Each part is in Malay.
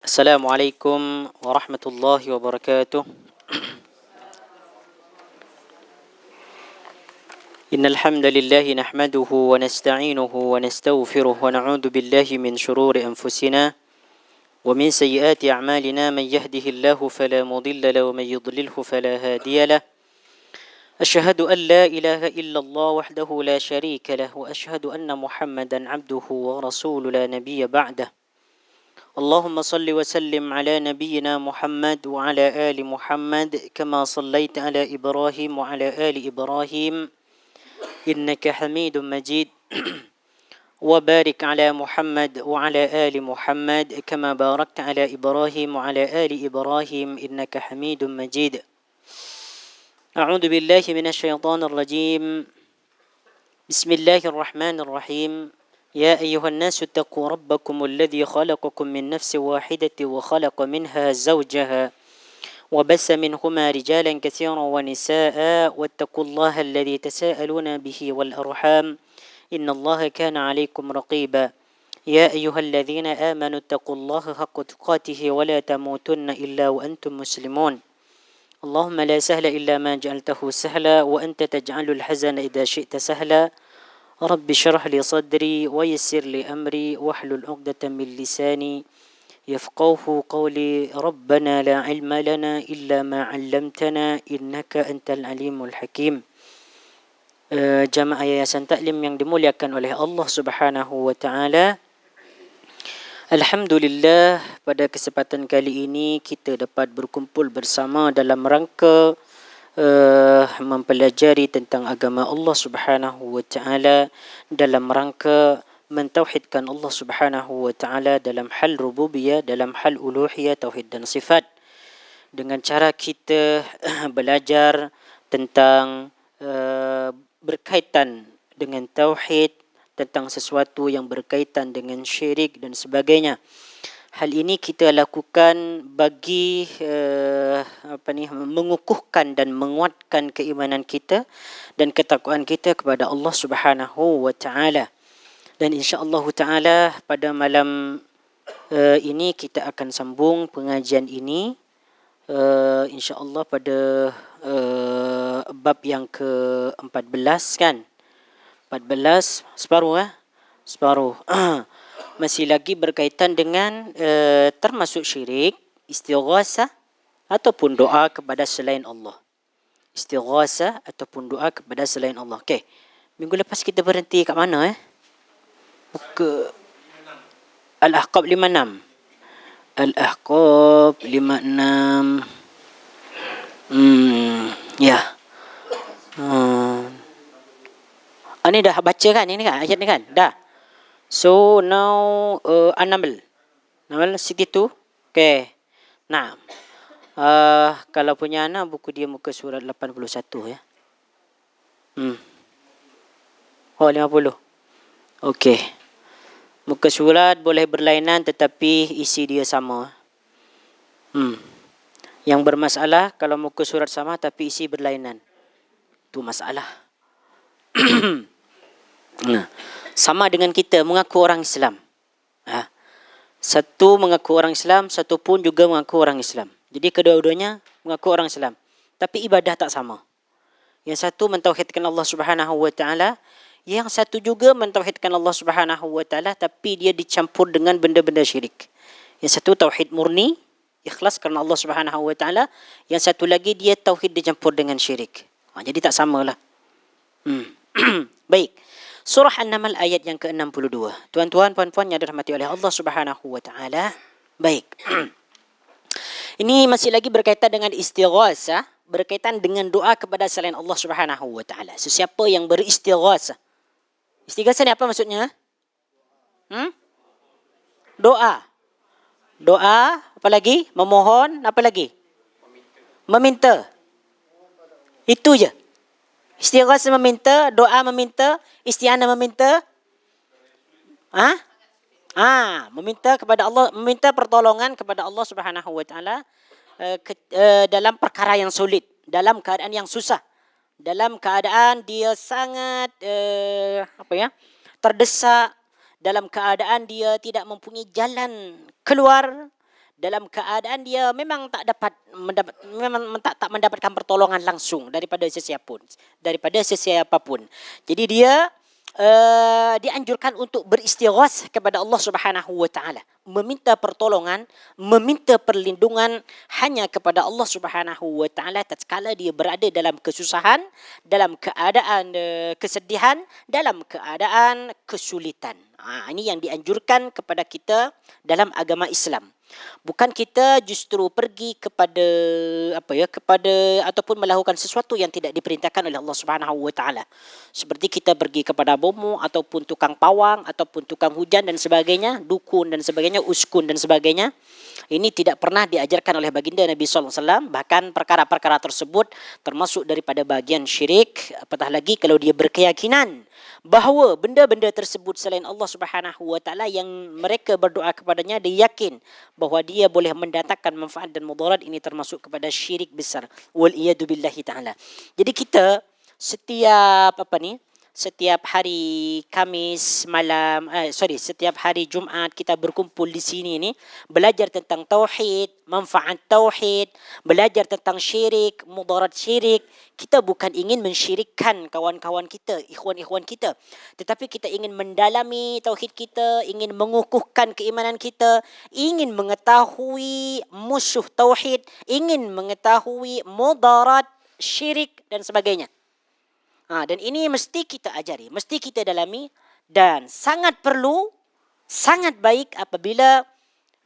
Assalamualaikum warahmatullahi wabarakatuh. Innal hamdalillah nahmaduhu wa nasta'inuhu wa nastaghfiruh wa na'udzu billahi min shururi anfusina wa min sayyiati a'malina man yahdihillahu fala mudilla lahu wa man yudlilhu fala hadiya lahu. Asyhadu an la ilaha illallah wahdahu la syarika lahu wa asyhadu anna Muhammadan 'abduhu wa rasuluhu la nabiyya ba'dahu. اللهم صل وسلم على نبينا محمد وعلى آل محمد كما صليت على إبراهيم وعلى آل إبراهيم إنك حميد مجيد وبارك على محمد وعلى آل محمد كما باركت على إبراهيم وعلى آل إبراهيم إنك حميد مجيد. أعوذ بالله من الشيطان الرجيم. بسم الله الرحمن الرحيم. يا أيها الناس اتقوا ربكم الذي خلقكم من نفس واحدة وخلق منها زوجها وبث منهما رجالا كثيرا ونساء واتقوا الله الذي تساءلون به والأرحام إن الله كان عليكم رقيبا. يا أيها الذين آمنوا اتقوا الله حق تقاته ولا تموتن إلا وأنتم مسلمون. اللهم لا سهل إلا ما جعلته سهلا وأنت تجعل الحزن إذا شئت سهلا. رب اشرح لي صدري ويسر لي أمري واحلل عقدة من لساني يفقهوا قولي. ربنا لا علم لنا إلا ما علمتنا إنك أنت العليم الحكيم. Jamaah Yayasan Taklim yang dimuliakan oleh Allah Subhanahu wa taala. Alhamdulillah, pada kesempatan kali ini kita dapat berkumpul bersama dalam rangka mempelajari tentang agama Allah Subhanahu wa taala, dalam rangka mentauhidkan Allah Subhanahu wa taala dalam hal rububiyah, dalam hal uluhiyah, tauhid dan sifat, dengan cara kita belajar tentang berkaitan dengan tauhid, tentang sesuatu yang berkaitan dengan syirik dan sebagainya. Hal ini kita lakukan bagi mengukuhkan dan menguatkan keimanan kita dan ketakwaan kita kepada Allah Subhanahu wa taala. Dan insya-Allah taala pada malam ini kita akan sambung pengajian ini insya-Allah pada bab yang ke-14 kan? 14 separuh separuh. Masih lagi berkaitan dengan termasuk syirik, istighasah ataupun doa kepada selain Allah. Istighasah ataupun doa kepada selain Allah. Okey. Minggu lepas kita berhenti kat mana Buka Al-Ahqaf 56. Al-Ahqaf 56. Ya. Ini dah baca kan ini kan ayat ni kan? Dah. So now An-Naml 62. Okay. Nah, kalau punya anak buku dia muka surat 81 ya. Oh 50. Okay. Muka surat boleh berlainan tetapi isi dia sama. Yang bermasalah kalau muka surat sama tapi isi berlainan. Itu masalah. Nah, sama dengan kita mengaku orang Islam. Satu mengaku orang Islam, satu pun juga mengaku orang Islam. Jadi kedua-duanya mengaku orang Islam, tapi ibadah tak sama. Yang satu mentauhidkan Allah Subhanahu wa taala, yang satu juga mentauhidkan Allah Subhanahu wa taala tapi dia dicampur dengan benda-benda syirik. Yang satu tauhid murni, ikhlas kerana Allah Subhanahu wa taala, yang satu lagi dia tauhid dicampur dengan syirik. Jadi tak samalah. Baik. Surah An-Naml ayat yang ke-62. Tuan-tuan, puan-puan yang dirahmati oleh Allah Subhanahu wa taala. Baik. Ini masih lagi berkaitan dengan istighasah, berkaitan dengan doa kepada selain Allah Subhanahu wa taala. Sesiapa yang beristighasah. Istighasah ni apa maksudnya? Doa. Doa, apa lagi? Memohon, apa lagi? Meminta. Itu je. Istighasah meminta, doa meminta, isti'anah meminta. Meminta kepada Allah, meminta pertolongan kepada Allah Subhanahu wa taala dalam perkara yang sulit, dalam keadaan yang susah, dalam keadaan dia sangat terdesak, dalam keadaan dia tidak mempunyai jalan keluar, dalam keadaan dia memang tak mendapatkan pertolongan langsung daripada sesiapapun. Jadi dia dianjurkan untuk beristighas kepada Allah Subhanahu wa taala, meminta pertolongan, meminta perlindungan hanya kepada Allah Subhanahu wa taala tatkala dia berada dalam kesusahan, dalam keadaan kesedihan, dalam keadaan kesulitan. Ini yang dianjurkan kepada kita dalam agama Islam. Bukan kita justru pergi kepada ataupun melakukan sesuatu yang tidak diperintahkan oleh Allah Subhanahu wa taala. Seperti kita pergi kepada bomo ataupun tukang pawang ataupun tukang hujan dan sebagainya, dukun dan sebagainya, uskun dan sebagainya. Ini tidak pernah diajarkan oleh baginda Nabi sallallahu alaihi wasallam. Bahkan perkara-perkara tersebut termasuk daripada bahagian syirik, apatah lagi kalau dia berkeyakinan bahawa benda-benda tersebut selain Allah Subhanahu wa taala yang mereka berdoa kepadanya, dia yakin bahawa dia boleh mendatangkan manfaat dan mudarat, ini termasuk kepada syirik besar. Wal iyadu billahi taala. Jadi kita setiap hari Khamis malam, setiap hari Jumaat kita berkumpul di sini ni, belajar tentang tauhid, manfaat tauhid, belajar tentang syirik, mudarat syirik. Kita bukan ingin mensyirikkan kawan-kawan kita, ikhwan-ikhwan kita, tetapi kita ingin mendalami tauhid kita, ingin mengukuhkan keimanan kita, ingin mengetahui musuh tauhid, ingin mengetahui mudarat syirik dan sebagainya. Dan ini mesti kita ajari, mesti kita dalami, dan sangat perlu, sangat baik apabila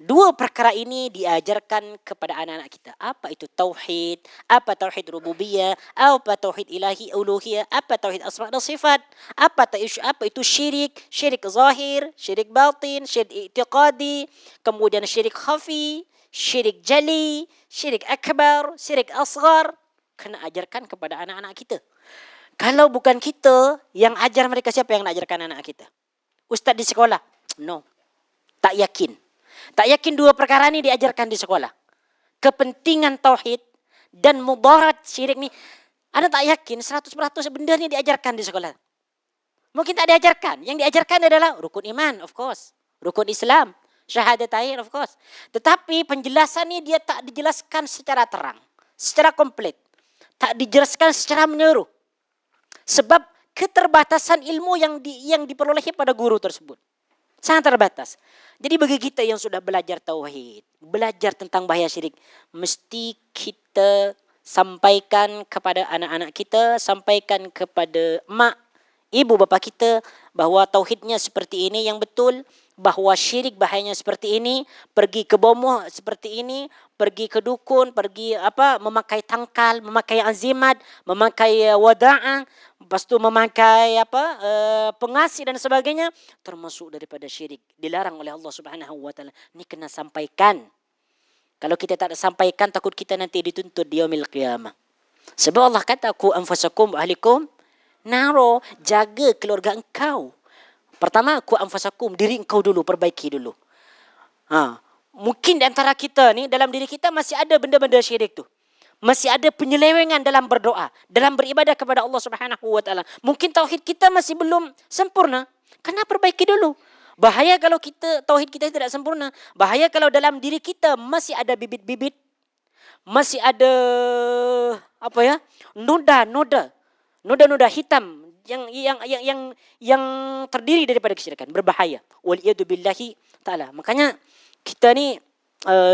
dua perkara ini diajarkan kepada anak-anak kita. Apa itu tauhid? Apa tauhid rububiyah? Apa tauhid ilahi uluhiyah? Apa tauhid asma dan sifat? Apa itu syirik? Syirik zahir, syirik batin, syirik i'tiqadi, kemudian syirik khafi, syirik jali, syirik akbar, syirik asghar. Kena ajarkan kepada anak-anak kita. Kalau bukan kita yang ajar mereka, siapa yang nak ajarkan anak kita? Ustaz di sekolah? No. Tak yakin. Tak yakin dua perkara ni diajarkan di sekolah. Kepentingan tauhid dan mudarat syirik ni, anak tak yakin 100% benda ni diajarkan di sekolah. Mungkin tak diajarkan. Yang diajarkan adalah rukun iman, of course. Rukun Islam, syahadatain, of course. Tetapi penjelasan ni dia tak dijelaskan secara terang, secara komplit. Tak dijelaskan secara menyeluruh. Sebab keterbatasan ilmu yang diperolehi pada guru tersebut. Sangat terbatas. Jadi bagi kita yang sudah belajar tauhid, belajar tentang bahaya syirik, mesti kita sampaikan kepada anak-anak kita, sampaikan kepada mak, ibu bapa kita bahawa tauhidnya seperti ini yang betul, bahawa syirik bahayanya seperti ini, pergi ke bomoh seperti ini, pergi ke dukun, pergi memakai tangkal, memakai azimat, memakai wada'ah, lepas tu memakai pengasih dan sebagainya, termasuk daripada syirik, dilarang oleh Allah Subhanahu wa taala. Ini kena sampaikan. Kalau kita tak sampaikan, takut kita nanti dituntut di yaumil qiyamah. Sebab Allah kata, ku anfusakum wa ahlikum naro, jaga keluarga engkau. Pertama, ku anfusakum, diri engkau dulu, perbaiki dulu. Mungkin di antara kita ni, dalam diri kita masih ada benda-benda syirik tu. Masih ada penyelewengan dalam berdoa, dalam beribadah kepada Allah Subhanahu wa taala. Mungkin tauhid kita masih belum sempurna. Kena perbaiki dulu. Bahaya kalau tauhid kita tidak sempurna. Bahaya kalau dalam diri kita masih ada bibit-bibit, masih ada noda-noda hitam yang terdiri daripada kesyirikan, berbahaya. Waliyadu billahi ta'ala. Makanya kita ni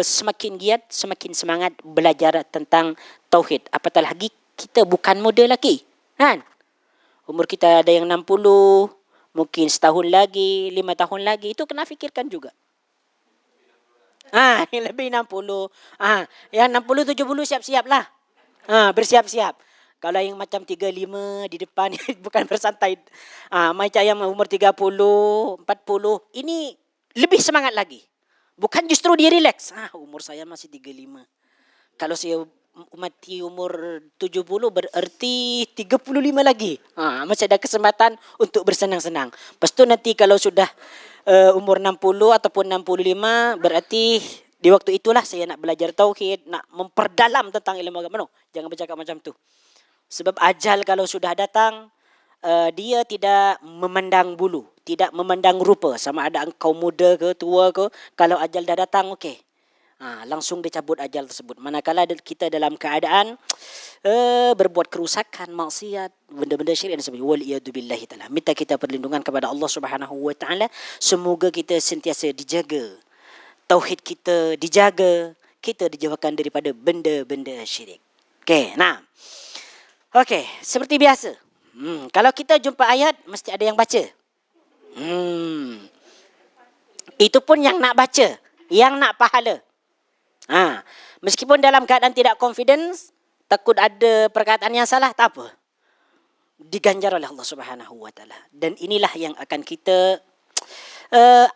semakin giat, semakin semangat belajar tentang tauhid. Apatah lagi kita bukan muda lagi, kan? Umur kita ada yang 60, mungkin setahun lagi, 5 tahun lagi, itu kena fikirkan juga. Lebih 60. Yang 60 70 siap-siap lah. Bersiap-siap. Kalau yang macam 35 di depan bukan bersantai. Macam yang umur 30, 40, ini lebih semangat lagi. Bukan justru dia relax. Umur saya masih 35. Kalau saya mati umur 70 berarti 35 lagi. Masih ada kesempatan untuk bersenang-senang. Lepas tu nanti kalau sudah umur 60 ataupun 65, berarti di waktu itulah saya nak belajar tauhid, nak memperdalam tentang ilmu agama. No, jangan bercakap macam tu. Sebab ajal kalau sudah datang, dia tidak memandang bulu, tidak memandang rupa, sama ada engkau muda ke tua ke. Kalau ajal dah datang, okey, langsung dicabut ajal tersebut. Manakala kita dalam keadaan berbuat kerusakan, maksiat, benda-benda syirik dan sebagainya. Waliyadu billahi ta'ala. Minta kita perlindungan kepada Allah Subhanahu wa taala. Semoga kita sentiasa dijaga. Tauhid kita dijaga. Kita dijauhkan daripada benda-benda syirik. Okey, nah. Okey, seperti biasa. Kalau kita jumpa ayat mesti ada yang baca. Itu pun yang nak baca, yang nak pahala. Meskipun dalam keadaan tidak confidence, takut ada perkataan yang salah, tak apa. Diganjar oleh Allah Subhanahu wa taala. Dan inilah yang akan kita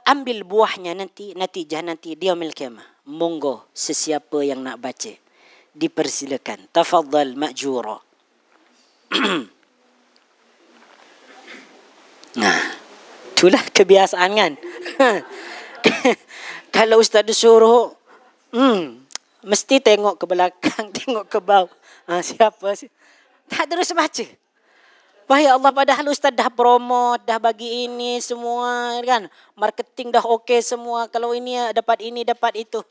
ambil buahnya natijah nanti di yaumil qiyamah. Monggo sesiapa yang nak baca, dipersilakan. Tafadhal ma'jura. Nah, itulah kebiasaan kan. Kalau ustaz disuruh mesti tengok ke belakang, tengok ke bawah. Siapa sih? Tak terus baca. Wahai Allah, padahal ustaz dah promote, dah bagi ini semua kan. Marketing dah okey semua. Kalau ini dapat itu.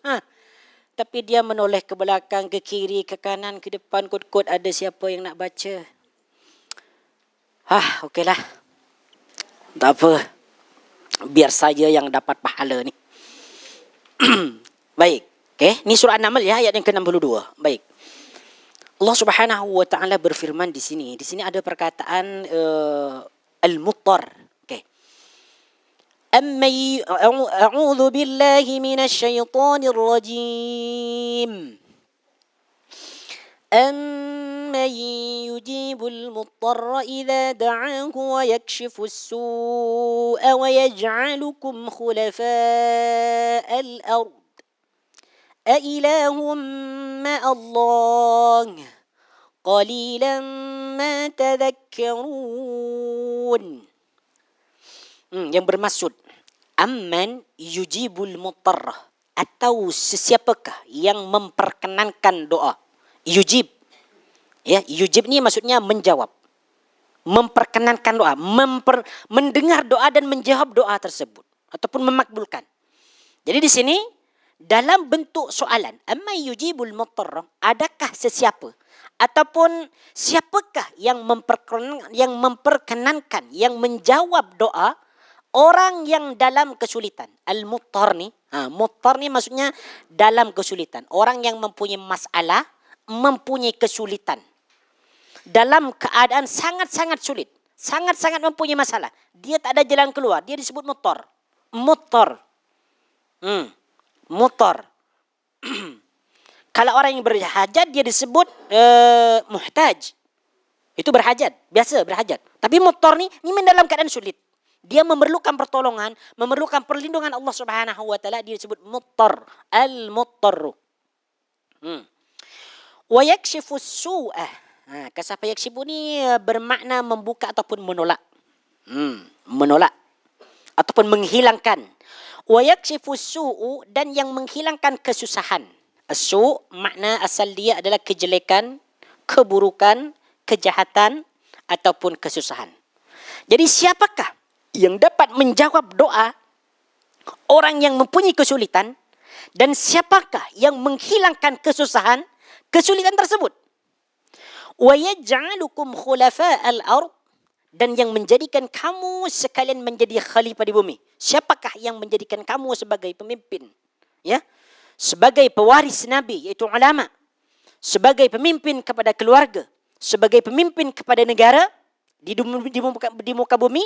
Tapi dia menoleh ke belakang, ke kiri, ke kanan, ke depan, kot-kot ada siapa yang nak baca. Okeylah. Tak apa. Biar saja yang dapat pahala ni. Baik. Okay. Ni surah An-Naml ya, ayat yang ke-62. Baik. Allah Subhanahu wa taala berfirman di sini. Di sini ada perkataan al-muttar. Okay. A'udzu billahi minasy syaithanir rajim. أَمَّنْ يُجِيبُ الْمُضْطَرَّ إِذَا دَعَاهُ وَيَكْشِفُ السُّوءَ وَيَجْعَلُكُمْ خُلَفَاءَ الْأَرْضِ أَإِلَٰهٌ مَّعَ اللَّهِ قَلِيلًا مَا تَذَكَّرُونَ. Yang bermaksud amman yujibul muttarrah, atau sesiapakah yang memperkenankan doa. Yujib. Ya, yujib ni maksudnya menjawab. Memperkenankan doa, mendengar doa dan menjawab doa tersebut ataupun memakbulkan. Jadi di sini dalam bentuk soalan, amma yujibul muttarra, adakah sesiapa ataupun siapakah yang memperkenankan, yang menjawab doa orang yang dalam kesulitan. Al-muttar ni, muttar ni maksudnya dalam kesulitan. Orang yang mempunyai masalah, mempunyai kesulitan. Dalam keadaan sangat-sangat sulit. Sangat-sangat mempunyai masalah. Dia tak ada jalan keluar. Dia disebut muttar. Muttar. Muttar. Kalau orang yang berhajat, dia disebut muhtaj. Itu berhajat. Biasa berhajat. Tapi muttar ni dalam keadaan sulit. Dia memerlukan pertolongan, memerlukan perlindungan Allah Subhanahu wa taala. Dia disebut muttar. Al-muttarru. Wa yakshifus su'ah. Kasapa yakshifu ni bermakna membuka ataupun menolak. Menolak ataupun menghilangkan. Wa yakshifus su'u, dan yang menghilangkan kesusahan. As-su' makna asal dia adalah kejelekan, keburukan, kejahatan ataupun kesusahan. Jadi siapakah yang dapat menjawab doa orang yang mempunyai kesulitan, dan siapakah yang menghilangkan kesusahan, kesulitan tersebut? Wa yaj'alukum khulafa'al ard, dan yang menjadikan kamu sekalian menjadi khalifah di bumi. Siapakah yang menjadikan kamu sebagai pemimpin? Ya, sebagai pewaris Nabi, iaitu ulama, sebagai pemimpin kepada keluarga, sebagai pemimpin kepada negara di muka bumi.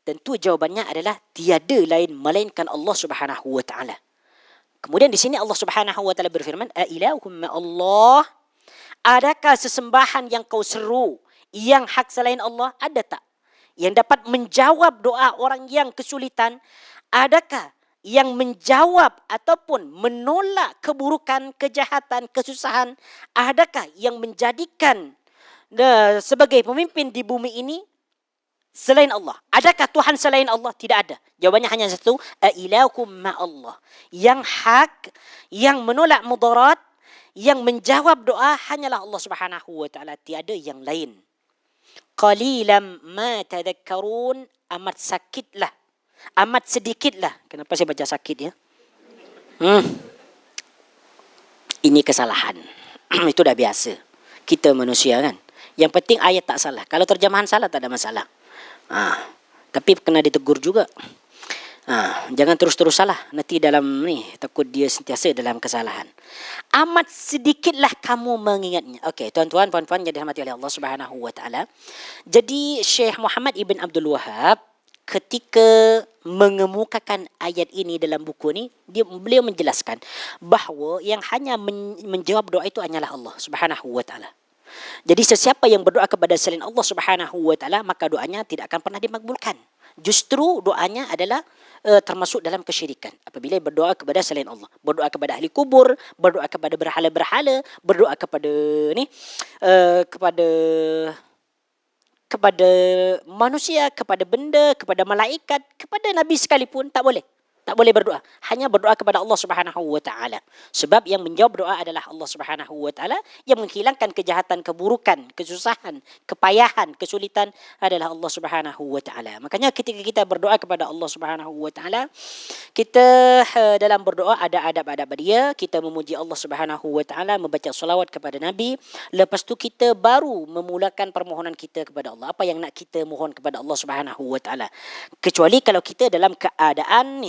Tentu jawabannya adalah tiada lain melainkan Allah Subhanahu wa taala. Kemudian di sini Allah Subhanahu wa taala berfirman, a ilahum ma Allah, adakah sesembahan yang kau seru yang hak selain Allah? Ada tak yang dapat menjawab doa orang yang kesulitan? Adakah yang menjawab ataupun menolak keburukan, kejahatan, kesusahan? Adakah yang menjadikan sebagai pemimpin di bumi ini selain Allah? Adakah Tuhan selain Allah? Tidak ada. Jawabannya hanya satu, ailakum ma'allah. Yang hak, yang menolak mudarat, yang menjawab doa hanyalah Allah Subhanahu wa taala, tiada yang lain. Qalilam ma tadhakkarun, amat sakitlah, amat sedikitlah. Kenapa saya baca sakit ya? Ini kesalahan. Itu dah biasa. Kita manusia kan. Yang penting ayat tak salah. Kalau terjemahan salah tak ada masalah. Tapi kena ditegur juga. Jangan terus-terus salah. Nanti dalam ni takut dia sentiasa dalam kesalahan. Amat sedikitlah kamu mengingatnya. Okey, tuan-tuan, puan-puan yang dirahmati oleh Allah Subhanahu wa taala. Jadi Syekh Muhammad Ibn Abdul Wahab ketika mengemukakan ayat ini dalam buku ni, beliau menjelaskan bahawa yang hanya menjawab doa itu hanyalah Allah Subhanahu wa taala. Jadi sesiapa yang berdoa kepada selain Allah Subhanahu wa taala, maka doanya tidak akan pernah dimakbulkan. Justru doanya adalah termasuk dalam kesyirikan. Apabila berdoa kepada selain Allah, berdoa kepada ahli kubur, berdoa kepada berhala-berhala, berdoa kepada kepada manusia, kepada benda, kepada malaikat, kepada nabi sekalipun tak boleh. Tak boleh berdoa. Hanya berdoa kepada Allah Subhanahu wa taala. Sebab yang menjawab doa adalah Allah Subhanahu wa taala, yang menghilangkan kejahatan, keburukan, kesusahan, kepayahan, kesulitan adalah Allah Subhanahu wa taala. Makanya ketika kita berdoa kepada Allah Subhanahu wa taala, kita dalam berdoa ada adab-adab dia, kita memuji Allah Subhanahu wa taala, membaca selawat kepada nabi, lepas tu kita baru memulakan permohonan kita kepada Allah. Apa yang nak kita mohon kepada Allah Subhanahu wa taala. Kecuali kalau kita dalam keadaan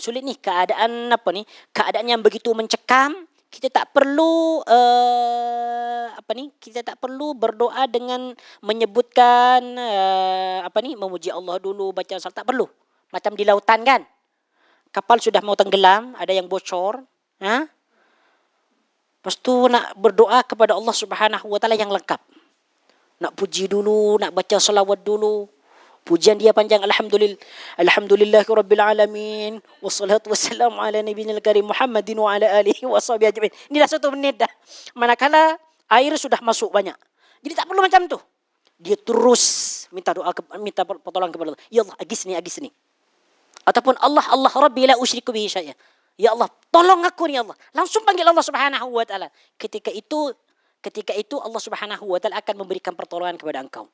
sulit ni, keadaan keadaan yang begitu mencekam, kita tak perlu kita tak perlu berdoa dengan menyebutkan memuji Allah dulu, baca salat, tak perlu. Macam di lautan kan, kapal sudah mau tenggelam, ada yang bocor, lepas tu nak berdoa kepada Allah Subhanahu wa taala yang lengkap. Nak puji dulu, nak baca selawat dulu. Pujian dia panjang, alhamdulillahirabbil alamin wassalatu wassalamu ala nabiyil karim Muhammadin wa ala alihi washabihi ajmain. Ini dah 1 minit dah. Manakala air sudah masuk banyak. Jadi tak perlu macam tu. Dia terus minta doa, minta pertolongan kepada Allah. Ya Allah, agisni. Ataupun Allah Rabbi la usyriku bihi syai'an. Ya Allah, tolong aku ni Allah. Langsung panggil Allah Subhanahu wa taala. Ketika itu Allah Subhanahu wa taala akan memberikan pertolongan kepada engkau.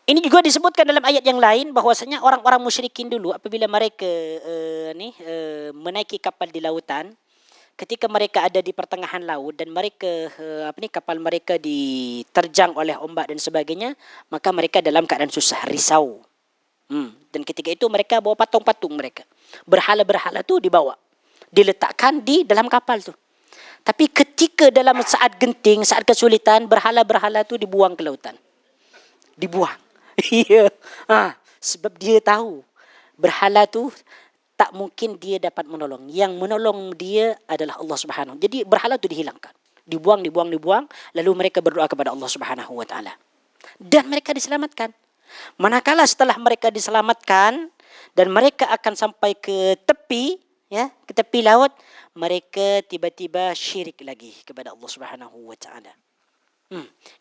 Ini juga disebutkan dalam ayat yang lain bahwasanya orang-orang musyrikin dulu apabila mereka menaiki kapal di lautan, ketika mereka ada di pertengahan laut dan mereka kapal mereka diterjang oleh ombak dan sebagainya, maka mereka dalam keadaan susah, risau. Dan ketika itu mereka bawa patung-patung mereka. Berhala-berhala tu dibawa, diletakkan di dalam kapal tu. Tapi ketika dalam saat genting, saat kesulitan, berhala-berhala tu dibuang ke lautan. Dibuang. Iya. Sebab dia tahu berhala tu tak mungkin dia dapat menolong. Yang menolong dia adalah Allah Subhanahu. Jadi berhala tu dihilangkan. Dibuang. Lalu mereka berdoa kepada Allah Subhanahu wa taala. Dan mereka diselamatkan. Manakala setelah mereka diselamatkan dan mereka akan sampai ke tepi, ke tepi laut, mereka tiba-tiba syirik lagi kepada Allah Subhanahu wa taala.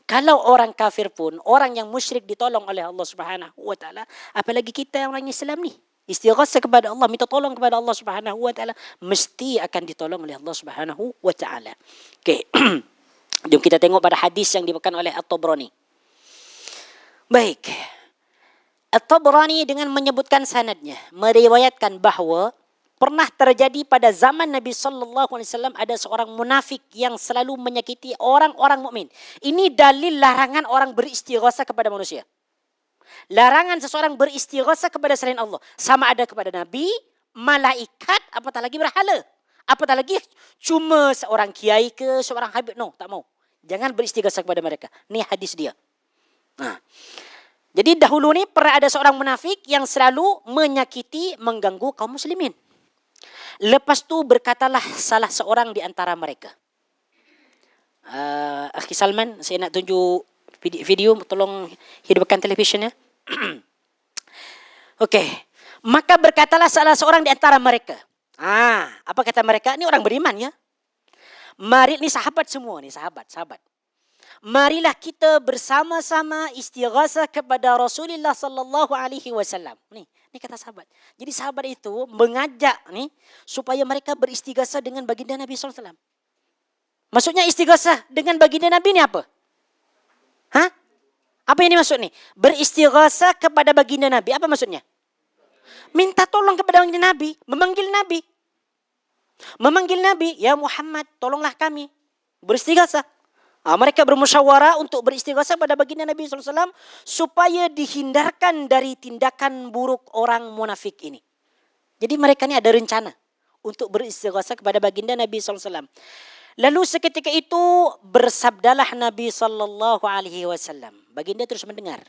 Kalau orang kafir pun, orang yang musyrik ditolong oleh Allah Subhanahu wa taala, apalagi kita orang Islam ni, istighasah kepada Allah, minta tolong kepada Allah Subhanahu wa taala, mesti akan ditolong oleh Allah Subhanahu wa taala. Okey. Jom kita tengok pada hadis yang dibawakan oleh At-Tabrani. Baik. At-Tabrani dengan menyebutkan sanadnya meriwayatkan bahawa pernah terjadi pada zaman Nabi sallallahu alaihi wasallam ada seorang munafik yang selalu menyakiti orang-orang mukmin. Ini dalil larangan orang beristighasah kepada manusia. Larangan seseorang beristighasah kepada selain Allah, sama ada kepada nabi, malaikat, apatah lagi berhala. Apatah lagi cuma seorang kiai ke, seorang habib, tak mau. Jangan beristighasah kepada mereka. Ni hadis dia. Jadi dahulu ni pernah ada seorang munafik yang selalu menyakiti, mengganggu kaum muslimin. Lepas tu berkatalah salah seorang di antara mereka. Akhi Salman, saya nak tunjuk video, tolong hidupkan televisyennya. Okey. Maka berkatalah salah seorang di antara mereka. Apa kata mereka? Ini orang beriman ya. Mari, ni sahabat semua, ni sahabat. Marilah kita bersama-sama istighasah kepada Rasulullah sallallahu alaihi wasallam. Ni kata sahabat. Jadi sahabat itu mengajak supaya mereka beristighasah dengan baginda Nabi sallallahu alaihi wasallam. Maksudnya istighasah dengan baginda Nabi ni apa? Apa yang dimaksud ni? Beristighasah kepada baginda Nabi. Apa maksudnya? Minta tolong kepada baginda Nabi, memanggil Nabi. Memanggil Nabi, ya Muhammad, tolonglah kami. Beristighasah. Mereka bermusyawarah untuk beristighasah pada baginda Nabi SAW supaya dihindarkan dari tindakan buruk orang munafik ini. Jadi mereka ini ada rencana untuk beristighasah kepada baginda Nabi SAW. Lalu seketika itu bersabdalah Nabi SAW. Baginda terus mendengar.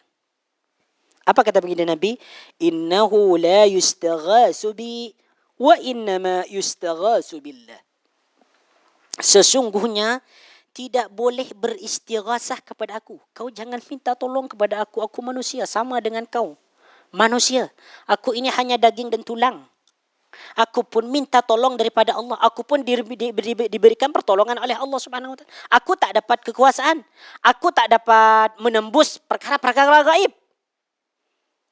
Apa kata baginda Nabi? Innahu la yustaghasu bi wa innama yustaghasu billah. Sesungguhnya tidak boleh beristighasah kepada aku. Kau jangan minta tolong kepada aku. Aku manusia sama dengan kau. Manusia. Aku ini hanya daging dan tulang. Aku pun minta tolong daripada Allah. Aku pun diberikan pertolongan oleh Allah Subhanahu Wa Taala. Aku tak dapat kekuasaan. Aku tak dapat menembus perkara-perkara gaib.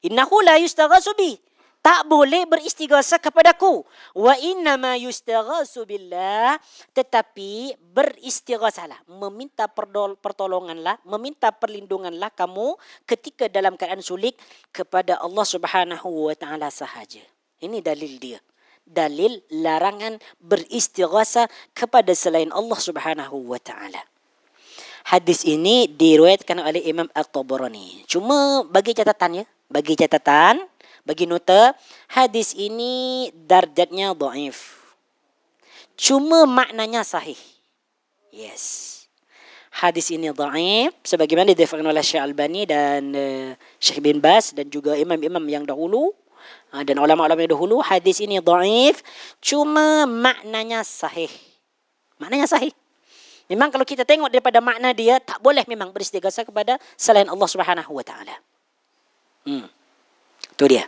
Innahu la yustaghasu bi. Tak boleh beristighasah kepadaku. Wa innama yustaghasu billah. Tetapi beristighasahlah. Meminta pertolonganlah. Meminta perlindunganlah kamu ketika dalam keadaan sulit kepada Allah Subhanahu Wa Taala sahaja. Ini dalil dia. Dalil larangan beristighasah kepada selain Allah Subhanahu Wa Taala. Hadis ini diriwayatkan oleh Imam At-Tabarani. Cuma bagi catatan ya. Bagi nota, hadis ini darjatnya dhaif. Cuma maknanya sahih. Yes. Hadis ini dhaif sebagaimana didaftarkan oleh Syekh Albani dan Syekh bin Baz dan juga imam-imam yang dahulu dan ulama-ulama yang dahulu. Hadis ini dhaif, cuma maknanya sahih. Maknanya sahih. Memang kalau kita tengok daripada makna dia, tak boleh memang beristighasah kepada selain Allah Subhanahu Wa Taala. Itu dia.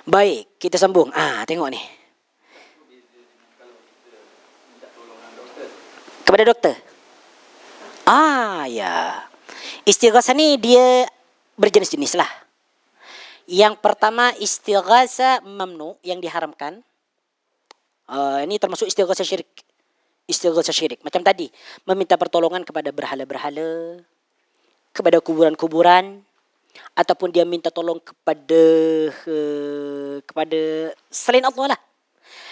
Baik, kita sambung. Tengok ni. Kepada doktor. Ya. Istighasah ni dia berjenis-jenis lah. Yang pertama istighasah mamnu, yang diharamkan. Ini termasuk istighasah syirik. Istighasah syirik. Macam tadi, meminta pertolongan kepada berhala-berhala, kepada kuburan-kuburan, ataupun dia minta tolong kepada selain Allah lah.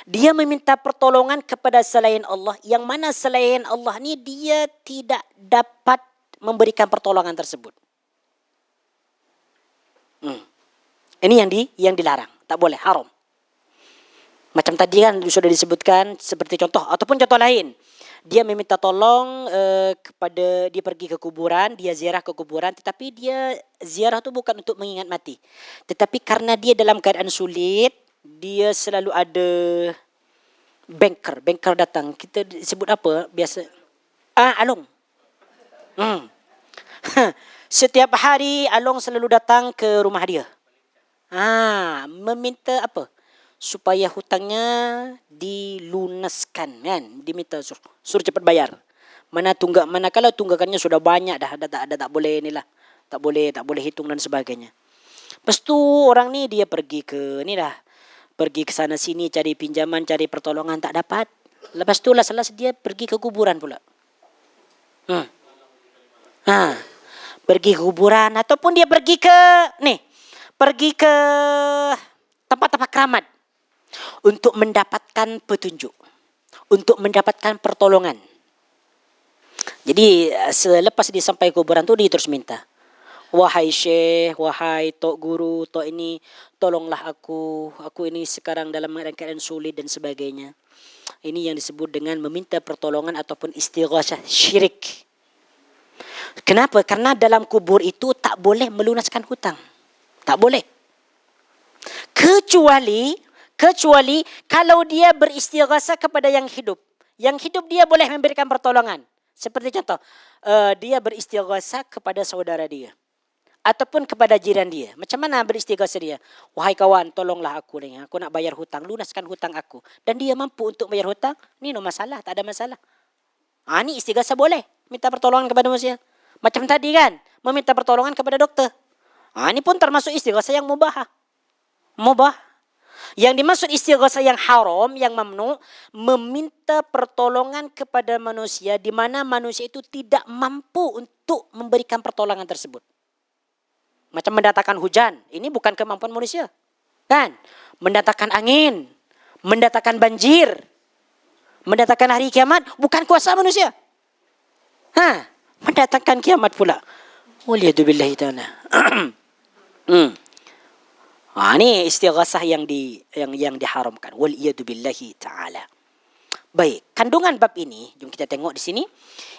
Dia meminta pertolongan kepada selain Allah, yang mana selain Allah ni dia tidak dapat memberikan pertolongan tersebut. Ini yang dilarang, tak boleh, haram. Macam tadi kan sudah disebutkan seperti contoh ataupun contoh lain. Dia meminta tolong kepada, dia pergi ke kuburan, dia ziarah ke kuburan, tetapi dia ziarah tu bukan untuk mengingat mati. Tetapi karena dia dalam keadaan sulit, dia selalu ada banker datang. Kita sebut apa biasa? Along. Setiap hari Along selalu datang ke rumah dia. Meminta apa? Supaya hutangnya dilunaskan, kan? Diminta suruh cepat bayar. Manakala tunggakannya sudah banyak dah tak boleh inilah. Tak boleh hitung dan sebagainya. Lepas tu orang ni dia pergi ke sana sini cari pinjaman, cari pertolongan, tak dapat. Lepas tu last dia pergi ke kuburan pula. Pergi ke kuburan ataupun dia pergi ke tempat-tempat keramat untuk mendapatkan petunjuk, untuk mendapatkan pertolongan. Jadi selepas dia sampai kuburan tu dia terus minta, wahai syekh, wahai tok guru, tok ini, tolonglah aku ini sekarang dalam keadaan sulit dan sebagainya. Ini yang disebut dengan meminta pertolongan ataupun istighasah syirik. Kenapa? Karena dalam kubur itu tak boleh melunaskan hutang. Tak boleh. Kecuali kalau dia beristighasah kepada yang hidup. Yang hidup dia boleh memberikan pertolongan. Seperti contoh, dia beristighasah kepada saudara dia. Ataupun kepada jiran dia. Macam mana beristighasah dia? Wahai kawan, tolonglah aku ni. Aku nak bayar hutang. Lunaskan hutang aku. Dan dia mampu untuk bayar hutang. Ni no masalah. Tak ada masalah. Ni istighasah boleh. Minta pertolongan kepada manusia. Macam tadi kan. Meminta pertolongan kepada doktor. Ini pun termasuk istighasah yang mubah. Yang dimaksud istighasah yang haram, yang mamnu, meminta pertolongan kepada manusia di mana manusia itu tidak mampu untuk memberikan pertolongan tersebut. Macam mendatangkan hujan, ini bukan kemampuan manusia. Kan? Mendatangkan angin, mendatangkan banjir. Mendatangkan hari kiamat bukan kuasa manusia. Mendatangkan kiamat pula. Waliyadzubillahi ta'ala. Ini istighasah yang diharamkan. Waliyadzubillahi ta'ala. Baik, kandungan bab ini, jom kita tengok di sini.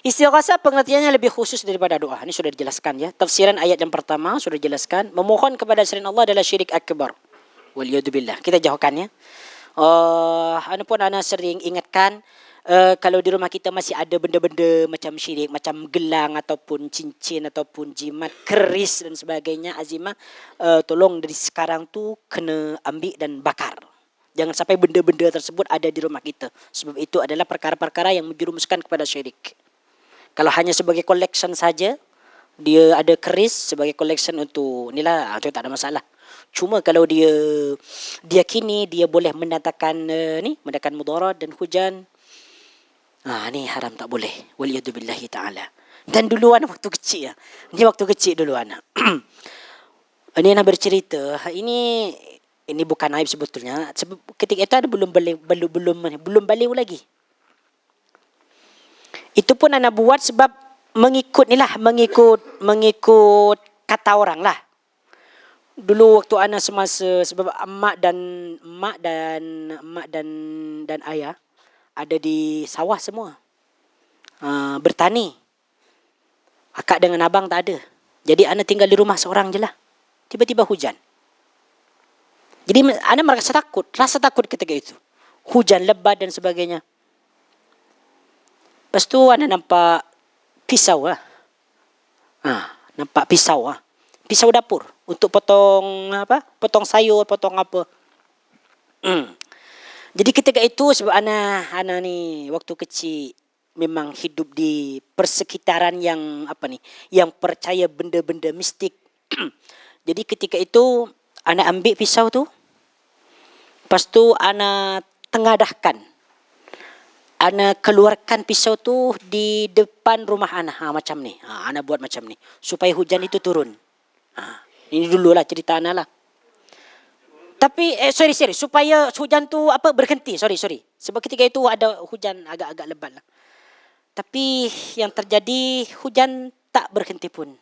Istighasah pengertiannya lebih khusus daripada doa. Ini sudah dijelaskan ya. Tafsiran ayat yang pertama sudah dijelaskan. Memohon kepada selain Allah adalah syirik akbar. Waliyadzubillah. Kita jauhkan ya. Ana pun ana sering ingatkan, kalau di rumah kita masih ada benda-benda macam syirik, macam gelang ataupun cincin ataupun jimat, keris dan sebagainya, Azimah, tolong dari sekarang tu kena ambil dan bakar. Jangan sampai benda-benda tersebut ada di rumah kita. Sebab itu adalah perkara-perkara yang menjerumuskan kepada syirik. Kalau hanya sebagai collection saja, dia ada keris sebagai collection untuk inilah, itu tak ada masalah. Cuma kalau dia kini dia boleh mendatangkan mendatangkan mudarat dan hujan, ni haram, tak boleh. Waliyadzubillahi ta'ala. Dan dulu anak waktu kecil ya. Ini waktu kecil dulu anak. Ini nak bercerita, ini bukan aib sebetulnya. Sebab ketika itu ada belum balik lagi. Itu pun anak buat sebab mengikut kata orang lah. Dulu waktu anak semasa, sebab mak dan ayah ada di sawah semua. Bertani. Akak dengan abang tak ada. Jadi anak tinggal di rumah seorang je lah. Tiba-tiba hujan. Jadi anak rasa takut ketika itu. Hujan lebat dan sebagainya. Lepas tu anak nampak pisau lah. Nampak pisau lah. Pisau dapur untuk potong sayur, potong apa. Jadi ketika itu sebab anak ni waktu kecil memang hidup di persekitaran yang percaya benda-benda mistik. Jadi ketika itu anak ambil pisau tu, lepas tu anak tengadahkan, anak keluarkan pisau tu di depan rumah anak. Macam ni, anak buat macam ni supaya hujan itu turun. Ini dulu lah cerita anak lah. Tapi sorry supaya hujan tu berhenti. Sorry. Sebab ketika itu ada hujan agak-agak lebat lah. Tapi yang terjadi hujan tak berhenti pun.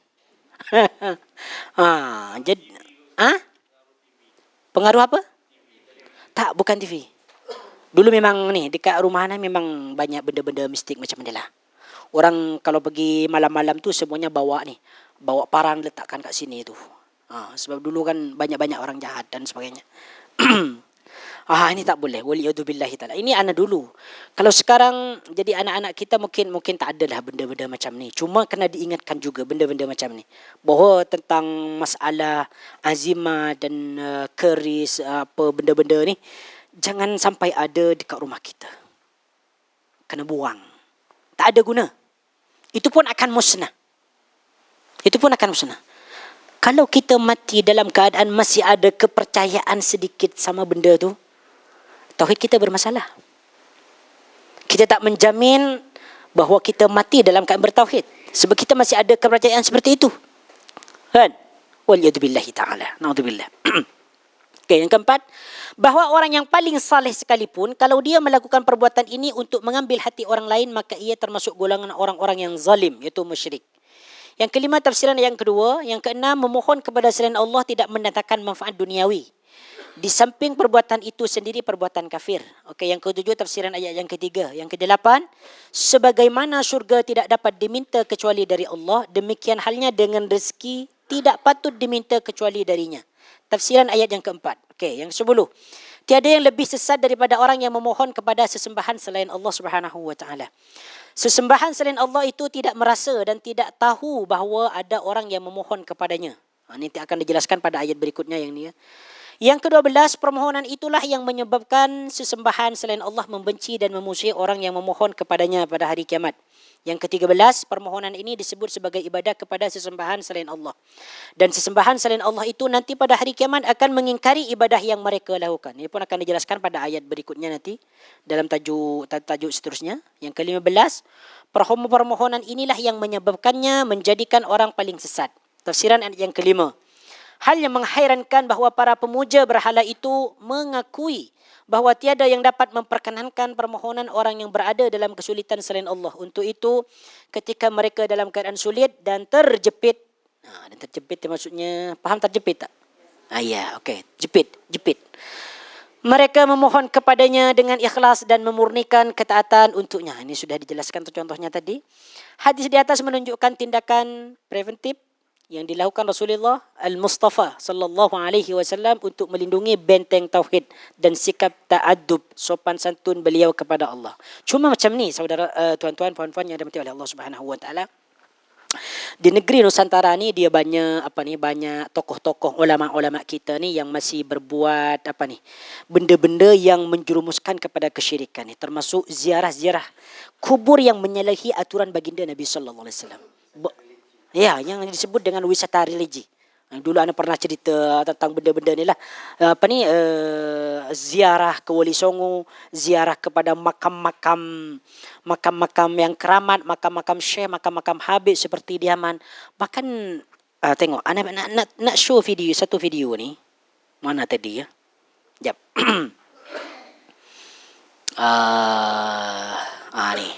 Jadi pengaruh apa? Tak, bukan TV. Dulu memang dekat rumah anak memang banyak benda-benda mistik macam ni lah. Orang kalau pergi malam-malam tu semuanya bawa parang letakkan kat sini tu. Sebab dulu kan banyak-banyak orang jahat dan sebagainya. Ini tak boleh. Waliyadzubillahi ta'ala. Ini anak dulu. Kalau sekarang jadi anak-anak kita mungkin tak ada lah benda-benda macam ni. Cuma kena diingatkan juga benda-benda macam ni. Bahawa tentang masalah azimah dan keris, benda-benda ni, jangan sampai ada dekat rumah kita. Kena buang. Tak ada guna. Itu pun akan musnah. Kalau kita mati dalam keadaan masih ada kepercayaan sedikit sama benda tu, tauhid kita bermasalah. Kita tak menjamin bahawa kita mati dalam keadaan bertauhid. Sebab kita masih ada kepercayaan seperti itu. Kan? Waliyadzubillahi ta'ala. Na'udzubillah. Okay, yang keempat, bahawa orang yang paling saleh sekalipun, kalau dia melakukan perbuatan ini untuk mengambil hati orang lain, maka ia termasuk golongan orang-orang yang zalim, iaitu musyrik. Yang kelima, tafsiran yang kedua. Yang keenam, memohon kepada selain Allah tidak mendatangkan manfaat duniawi. Di samping perbuatan itu sendiri perbuatan kafir. Okey, yang ketujuh, tafsiran ayat yang ketiga. Yang kedelapan, sebagaimana syurga tidak dapat diminta kecuali dari Allah, demikian halnya dengan rezeki tidak patut diminta kecuali darinya. Tafsiran ayat yang keempat. Okey, yang 10. Tiada yang lebih sesat daripada orang yang memohon kepada sesembahan selain Allah Subhanahu wa taala. Sesembahan selain Allah itu tidak merasa dan tidak tahu bahawa ada orang yang memohon kepadanya. Ini akan dijelaskan pada ayat berikutnya yang ni ya. Yang ke-12, permohonan itulah yang menyebabkan sesembahan selain Allah membenci dan memusuhi orang yang memohon kepadanya pada hari kiamat. Yang ke-13, permohonan ini disebut sebagai ibadah kepada sesembahan selain Allah. Dan sesembahan selain Allah itu nanti pada hari kiamat akan mengingkari ibadah yang mereka lakukan. Ini pun akan dijelaskan pada ayat berikutnya nanti dalam tajuk seterusnya. Yang ke-15, permohonan inilah yang menyebabkannya menjadikan orang paling sesat. Tafsiran ayat yang kelima. Hal yang menghairankan bahawa para pemuja berhala itu mengakui bahawa tiada yang dapat memperkenankan permohonan orang yang berada dalam kesulitan selain Allah. Untuk itu, ketika mereka dalam keadaan sulit dan terjepit, dan terjepit maksudnya, faham terjepit tak? Ya, okey, jepit. Mereka memohon kepadanya dengan ikhlas dan memurnikan ketaatan untuknya. Ini sudah dijelaskan contohnya tadi. Hadis di atas menunjukkan tindakan preventif yang dilakukan Rasulullah Al-Mustafa sallallahu alaihi wasallam untuk melindungi benteng tauhid dan sikap ta'addub sopan santun beliau kepada Allah. Cuma macam ni saudara, tuan-tuan, puan-puan yang dirahmati oleh Allah Subhanahu wa taala. Di negeri Nusantara ni dia banyak banyak tokoh-tokoh ulama-ulama kita ni yang masih berbuat benda-benda yang menjerumuskan kepada kesyirikan ni, termasuk ziarah-ziarah kubur yang menyalahi aturan baginda Nabi sallallahu alaihi wasallam. Ya, yang disebut dengan wisata religi. Dulu ana pernah cerita tentang benda-benda ni lah. Ziarah ke Wali Songo, ziarah kepada makam-makam yang keramat, makam-makam syekh, makam-makam habib seperti di Yaman. Bahkan tengok, ana nak show video, satu video ni. Mana tadi ya? Jap. Ni.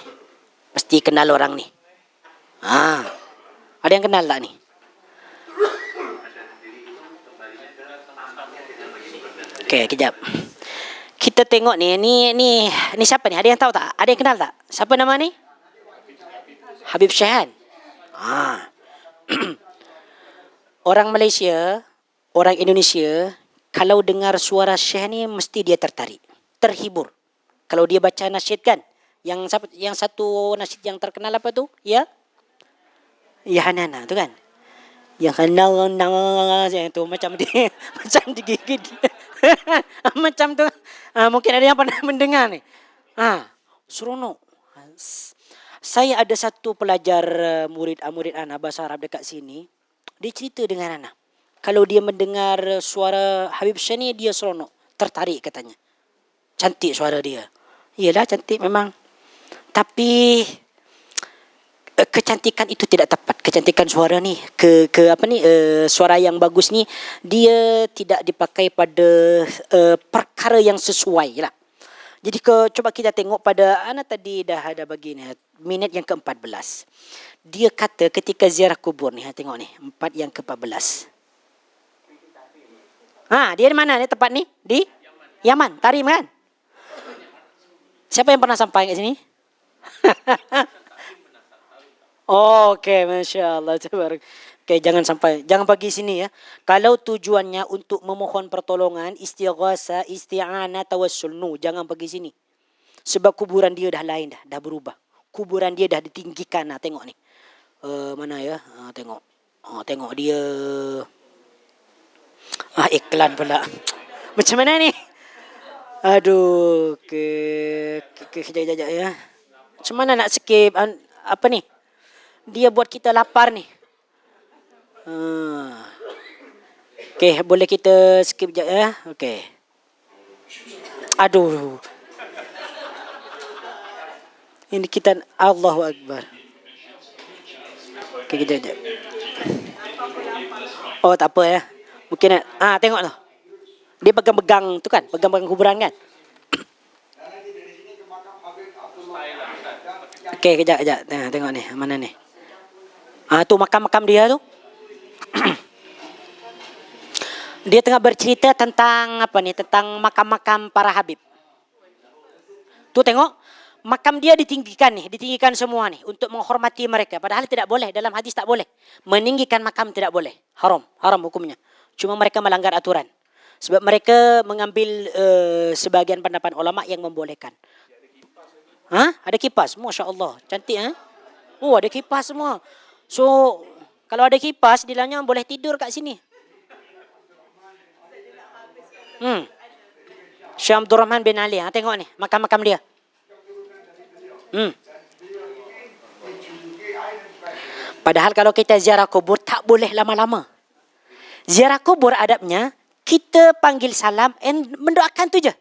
Pasti kenal orang ni. Ada yang kenal tak ni? Okey, kejap. Kita tengok ni siapa ni? Ada yang tahu tak? Ada yang kenal tak? Siapa nama ni? Habib Syahan. Orang Malaysia, orang Indonesia, kalau dengar suara Syekh ni mesti dia tertarik, terhibur. Kalau dia baca nasyid kan? Yang satu nasyid yang terkenal apa tu? Ya Hanana tu kan? Yang kenal yang tu macam dia macam digigit. Macam tu. Mungkin ada yang pernah mendengar ni. Seronok. Saya ada satu pelajar murid anak bahasa Arab dekat sini. Dia cerita dengan anak. Kalau dia mendengar suara Habib Syekh ni, dia seronok, tertarik katanya. Cantik suara dia. Iyalah cantik memang. Tapi kecantikan itu tidak tepat. Kecantikan suara ni, suara yang bagus ni, dia tidak dipakai pada perkara yang sesuai lah. Jadi coba kita tengok pada anak tadi dah ada bagi ni minit yang ke-14. Dia kata ketika ziarah kubur ni, tengok ni 4 yang ke-14. Dia di mana ni tempat ni? Di Yaman, Tarim kan? Siapa yang pernah sampai kat sini? Okey, Masya Allah. Okey, jangan pergi sini ya. Kalau tujuannya untuk memohon pertolongan, istighasa, isti'anah, tawassul, jangan pergi sini. Sebab kuburan dia dah lain dah berubah. Kuburan dia dah ditinggikan. Tengok ni. Mana ya? Tengok dia. Iklan pula. Macam mana ni? Aduh, kejap ya. Macam mana nak skip apa ni? Dia buat kita lapar ni. Okey, boleh kita skip sekejap ya. Okey. Aduh. Ini kita Allahu Akbar. Okey, kejap. Oh, tak apa ya. Mungkin tengok tu. Dia pegang-pegang tu kan, pegang-pegang kuburan kan. Okey, kejap. Tengok ni, mana ni? Tu makam-makam dia tu. Dia tengah bercerita tentang tentang makam-makam para habib. Tu tengok, makam dia ditinggikan semua ni untuk menghormati mereka. Padahal tidak boleh, dalam hadis tak boleh. Meninggikan makam tidak boleh. Haram hukumnya. Cuma mereka melanggar aturan. Sebab mereka mengambil sebahagian pendapat ulama yang membolehkan. Ada kipas. Masya Allah. Cantik ada kipas semua. So, kalau ada kipas, dilanya boleh tidur kat sini. Syekh Abdul Rahman bin Ali. Tengok ni, makam-makam dia. Padahal kalau kita ziarah kubur, tak boleh lama-lama. Ziarah kubur adabnya, kita panggil salam and mendoakan tu je.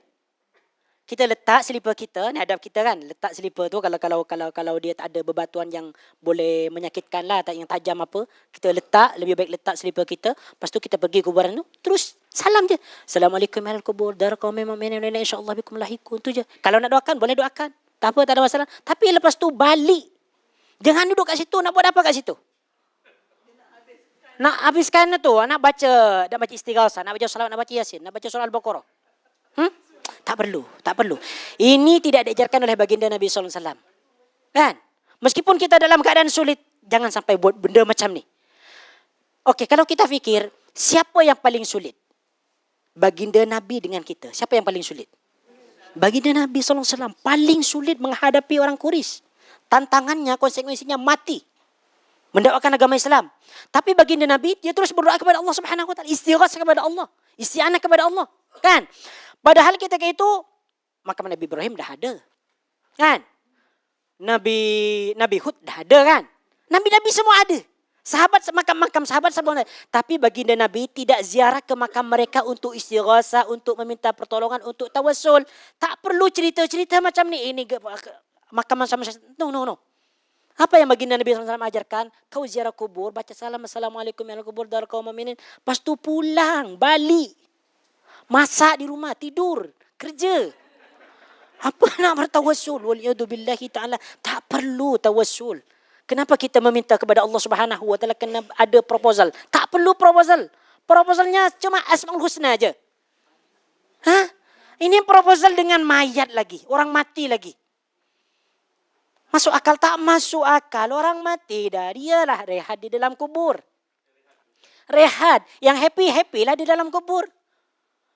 kita letak selipar kita, ni adab kita kan, letak selipar tu kalau dia tak ada bebatuan yang boleh menyakitkan lah, yang tajam apa, kita letak, lebih baik letak selipar kita, lepas tu kita pergi kuburan tu, terus salam je. Assalamualaikum ahlal kubur, darqaum mu'minin insyaallah bikum lahikun, tu je. Kalau nak doakan boleh doakan. Tak apa, tak ada masalah. Tapi lepas tu balik. Jangan duduk kat situ, nak buat apa kat situ? Nak habiskan tu, nak baca istighatsah, nak baca salawat, nak baca yasin, nak baca surah Al-Baqarah. Tak perlu. Ini tidak diajarkan oleh baginda Nabi sallallahu alaihi wasallam. Kan? Meskipun kita dalam keadaan sulit, jangan sampai buat benda macam ni. Okey, kalau kita fikir, siapa yang paling sulit? Baginda Nabi dengan kita. Siapa yang paling sulit? Baginda Nabi sallallahu alaihi wasallam paling sulit menghadapi orang Quraisy. Tantangannya, konsekuensinya mati. Mendakwakan agama Islam. Tapi baginda Nabi, dia terus berdoa kepada Allah Subhanahu wa taala, istighatsah kepada Allah, isti'anah kepada Allah. Kan? Padahal ketika itu makam Nabi Ibrahim dah ada. Kan? Nabi Hud dah ada kan? Nabi-nabi semua ada. Makam sahabat semua ada. Tapi baginda Nabi tidak ziarah ke makam mereka untuk istighatsah, untuk meminta pertolongan, untuk tawassul. Tak perlu cerita-cerita macam ni. Ini makam macam no. Apa yang baginda Nabi SAW ajarkan? Kau ziarah kubur, baca salam, assalamualaikum ya kubur darqaum mu'minin. Lepas tu pulang, balik. Masak di rumah, tidur, kerja. Apa nak bertawassul? Waliyadzubillahi ta'ala. Tak perlu tawassul. Kenapa kita meminta kepada Allah Subhanahu wa taala kena ada proposal? Tak perlu proposal. Proposalnya cuma Asmaul Husna aja. Ini proposal dengan mayat lagi, orang mati lagi. Masuk akal? Tak masuk akal. Orang mati dah, dialah rehat di dalam kubur. Rehat. Yang happy lah di dalam kubur.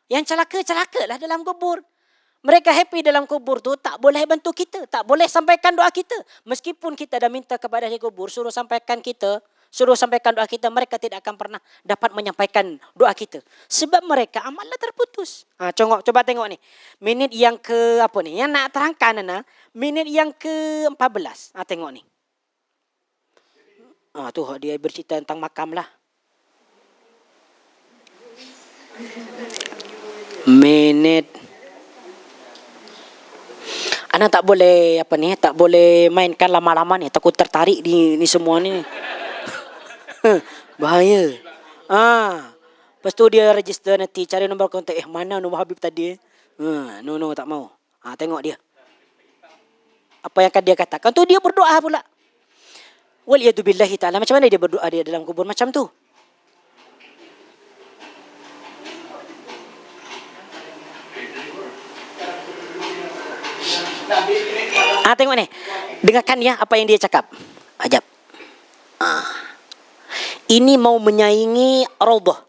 Yang celaka lah dalam kubur. Mereka happy dalam kubur tu tak boleh bantu kita. Tak boleh sampaikan doa kita. Meskipun kita dah minta kepada ahli kubur, suruh sampaikan doa kita, mereka tidak akan pernah dapat menyampaikan doa kita. Sebab mereka amalnya terputus. Coba tengok ni. Minit yang ke apa ni? Yang nak terangkan minit yang ke-14. Tengok ni. Tu dia bercerita tentang makam lah. Minit. Anak tak boleh tak boleh mainkan lama-lama ni, takut tertarik ni semua ni. Bahaya. Lepas tu dia register nanti cari nombor kontak. Mana nombor Habib tadi? No tak mau. Tengok dia. Apa yang akan dia katakan tu, dia berdoa pula. Waliyadzubillahi ta'ala. Macam mana dia berdoa dia dalam kubur macam tu? Tengok ni. Dengarkan ya apa yang dia cakap. Ajab. Ini mau menyaingi Raudhah.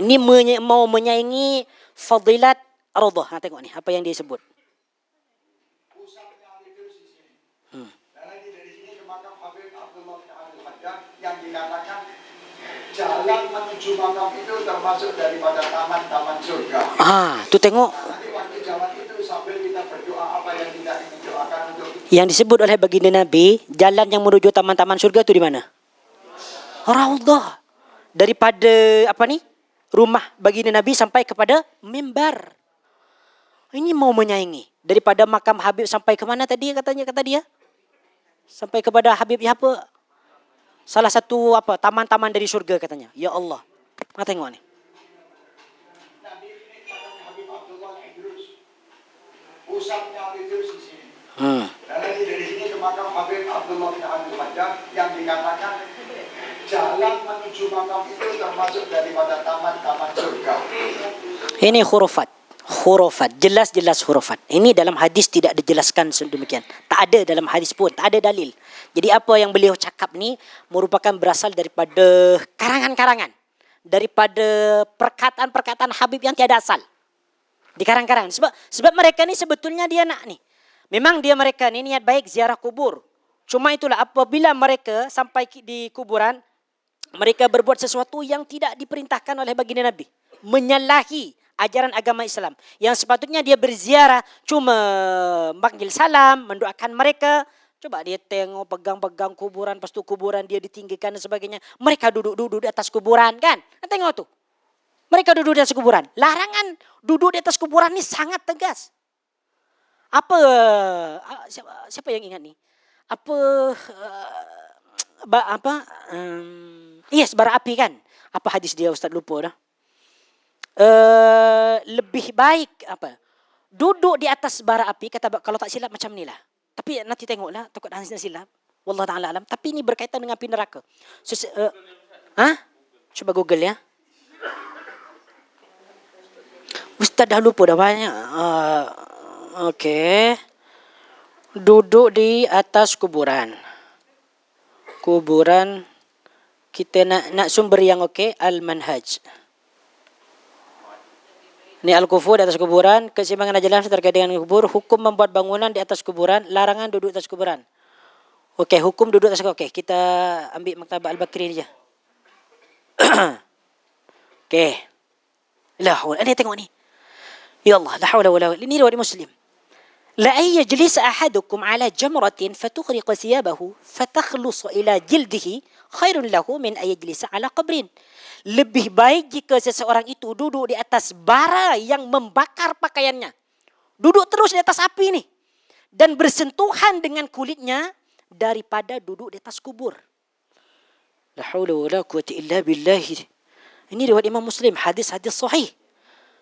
Ini mau menyaingi fadilat Raudhah. Tengok ni apa yang dia sebut. Dari sini ke makam Habib Abdullah bin Abdul Haddad yang dikatakan jalan menuju makam itu termasuk daripada taman-taman surga. Tu tengok. Nanti waktu jalan itu sambil kita berdoa apa yang kita ingin doakan untuk yang disebut oleh baginda Nabi, jalan yang menuju taman-taman surga itu di mana? Raudhah. Daripada rumah baginda Nabi sampai kepada mimbar. Ini mau menyaingi. Daripada makam Habib sampai ke mana tadi kata dia? Sampai kepada Habib apa? Salah satu taman-taman dari surga katanya. Ya Allah. Tengok ni. Nabi ini makam Habib Abdullah Idrus. Pusatnya Idrus di sini. Dan dari sini ke makam Habib Abdullah bin Abdul Haddad yang dikatakan jalan menuju makam itu termasuk daripada taman-taman surga. Ini hurufat. Jelas hurufat. Ini dalam hadis tidak dijelaskan sedemikian. Tak ada dalam hadis pun, tak ada dalil. Jadi apa yang beliau cakap ni merupakan berasal daripada karangan-karangan. Daripada perkataan-perkataan Habib yang tiada asal. Di karang-karangan. Sebab mereka ni sebetulnya dia nak ni. Memang mereka ni niat baik ziarah kubur. Cuma itulah apabila mereka sampai di kuburan, mereka berbuat sesuatu yang tidak diperintahkan oleh baginda Nabi. Menyalahi ajaran agama Islam. Yang sepatutnya dia berziarah cuma panggil salam, mendoakan mereka. Coba dia tengok pegang-pegang kuburan, lepas tu kuburan dia ditinggikan dan sebagainya. Mereka duduk-duduk di atas kuburan kan? Tengok tu. Mereka duduk di atas kuburan. Larangan duduk di atas kuburan ni sangat tegas. Apa siapa yang ingat ni? Apa yes, bara api kan? Apa hadis dia, Ustaz lupa dah. Lebih baik apa? Duduk di atas bara api, kata kalau tak silap macam ni lah. Tapi nanti tengoklah, takut Hans silap. Wallah ta'ala alam. Tapi ini berkaitan dengan api neraka. Cuba Google ya. Ustaz dah lupa dah banyak. Okey. Duduk di atas kuburan. Kuburan. Kita nak sumber yang okey. Al-Manhaj. Ini Al-Kufur di atas kuburan. Keseimbangan ajalan terkait dengan kubur. Hukum membuat bangunan di atas kuburan. Larangan duduk di atas kuburan. Okey, hukum duduk di atas kuburan. Okey, kita ambil Maktabah Al-Bakri ni je. Okey. La haula. Ini tengok ni. Ya Allah, la haula wala quwwata. Ini riwayat Muslim. La ay yajlis ahadukum ala jamratin fatukhriq thiyabahu fatakhlusu ila jildihi khairun lahu min ay yajlisa ala qabrin. Lebih baik jika seseorang itu duduk di atas bara yang membakar pakaiannya. Duduk terus di atas api ni dan bersentuhan dengan kulitnya daripada duduk di atas kubur. La haula wala quwwata illa billah. Ini riwayat Imam Muslim, hadis-hadis sahih.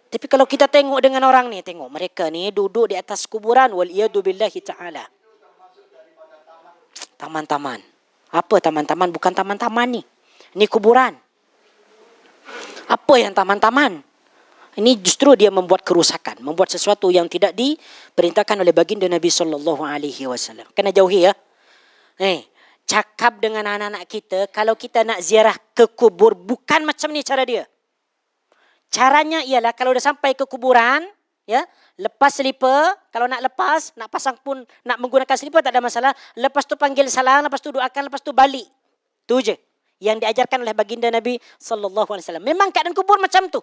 Tapi kalau kita tengok dengan orang ni, tengok mereka ni duduk di atas kuburan, wal iyadu billahi ta'ala. Taman-taman. Apa taman-taman? Bukan taman-taman ni. Ini kuburan. Apa yang taman-taman? Ini justru dia membuat kerusakan, membuat sesuatu yang tidak diperintahkan oleh baginda Nabi sallallahu alaihi wasallam. Kena jauhi ya. Cakap dengan anak-anak kita, kalau kita nak ziarah ke kubur, bukan macam ni cara dia. Caranya ialah kalau dah sampai ke kuburan, ya, lepas selipar, kalau nak lepas, nak pasang pun, nak menggunakan selipar tak ada masalah. Lepas tu panggil salam, lepas tu doakan, lepas tu balik. Tu je yang diajarkan oleh baginda Nabi sallallahu alaihi wasallam. Memang keadaan kubur macam tu.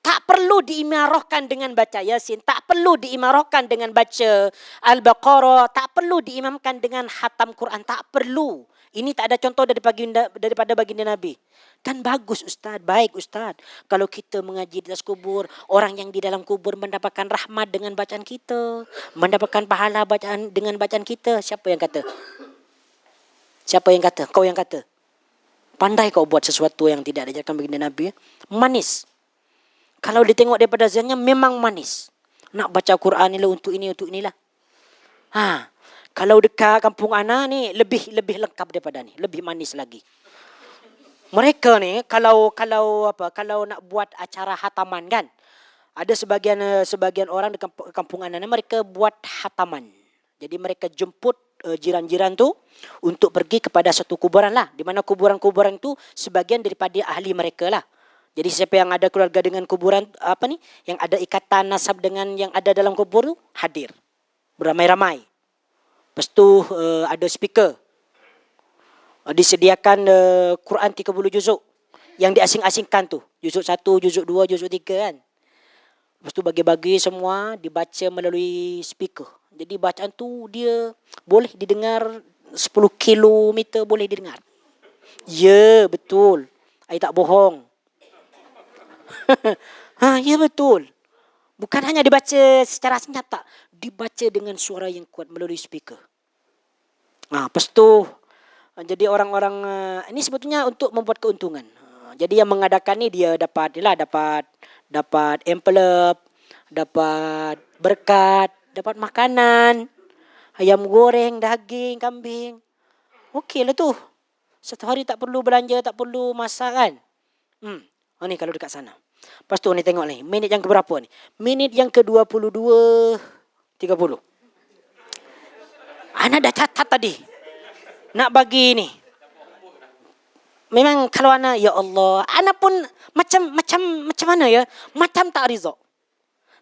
Tak perlu diimarahkan dengan baca Yasin, tak perlu diimarahkan dengan baca Al-Baqarah, tak perlu diimamkan dengan khatam Quran, tak perlu. Ini tak ada contoh daripada baginda Nabi. Kan bagus Ustaz, baik Ustaz. Kalau kita mengaji di atas kubur, orang yang di dalam kubur mendapatkan rahmat dengan bacaan kita, mendapatkan pahala bacaan dengan bacaan kita. Siapa yang kata? Siapa yang kata? Kau yang kata. Pandai kau buat sesuatu yang tidak diajarkan baginda Nabi. Manis. Kalau ditengok daripada zahirnya memang manis. Nak baca Quran ni untuk ini, untuk inilah. Kalau dekat kampung ana ni lebih lengkap daripada ni, lebih manis lagi. Mereka ni kalau nak buat acara hataman kan, ada sebagian orang di kampung ana ni mereka buat hataman. Jadi mereka jemput jiran-jiran tu untuk pergi kepada satu kuburan lah, di mana kuburan-kuburan tu sebagian daripada ahli mereka lah. Jadi siapa yang ada keluarga dengan kuburan yang ada ikatan nasab dengan yang ada dalam kubur tu hadir beramai-ramai. Lepas tu ada speaker. Disediakan Quran 30 juzuk yang diasing-asingkan tu. Juzuk 1, juzuk 2, juzuk 3 kan. Lepas tu bagi-bagi semua dibaca melalui speaker. Jadi bacaan tu dia boleh didengar 10 kilometer boleh didengar. Ya, betul. I tak bohong. Ya betul. Bukan hanya dibaca secara senyap, tak. Dibaca dengan suara yang kuat melalui speaker. Lepas tu, jadi orang-orang, ini sebetulnya untuk membuat keuntungan. Jadi yang mengadakan ni dia dapat envelope, dapat berkat, dapat makanan, ayam goreng, daging, kambing. Okey lah tu. Satu hari tak perlu belanja, tak perlu masak kan. Ni kalau dekat sana. Lepas tu ni tengok ni, minit yang keberapa ni? Minit yang ke-22, 30. Ana dah catat tadi. Nak bagi ni. Memang kalau ana, ya Allah, ana pun macam mana ya? Macam tak ridha.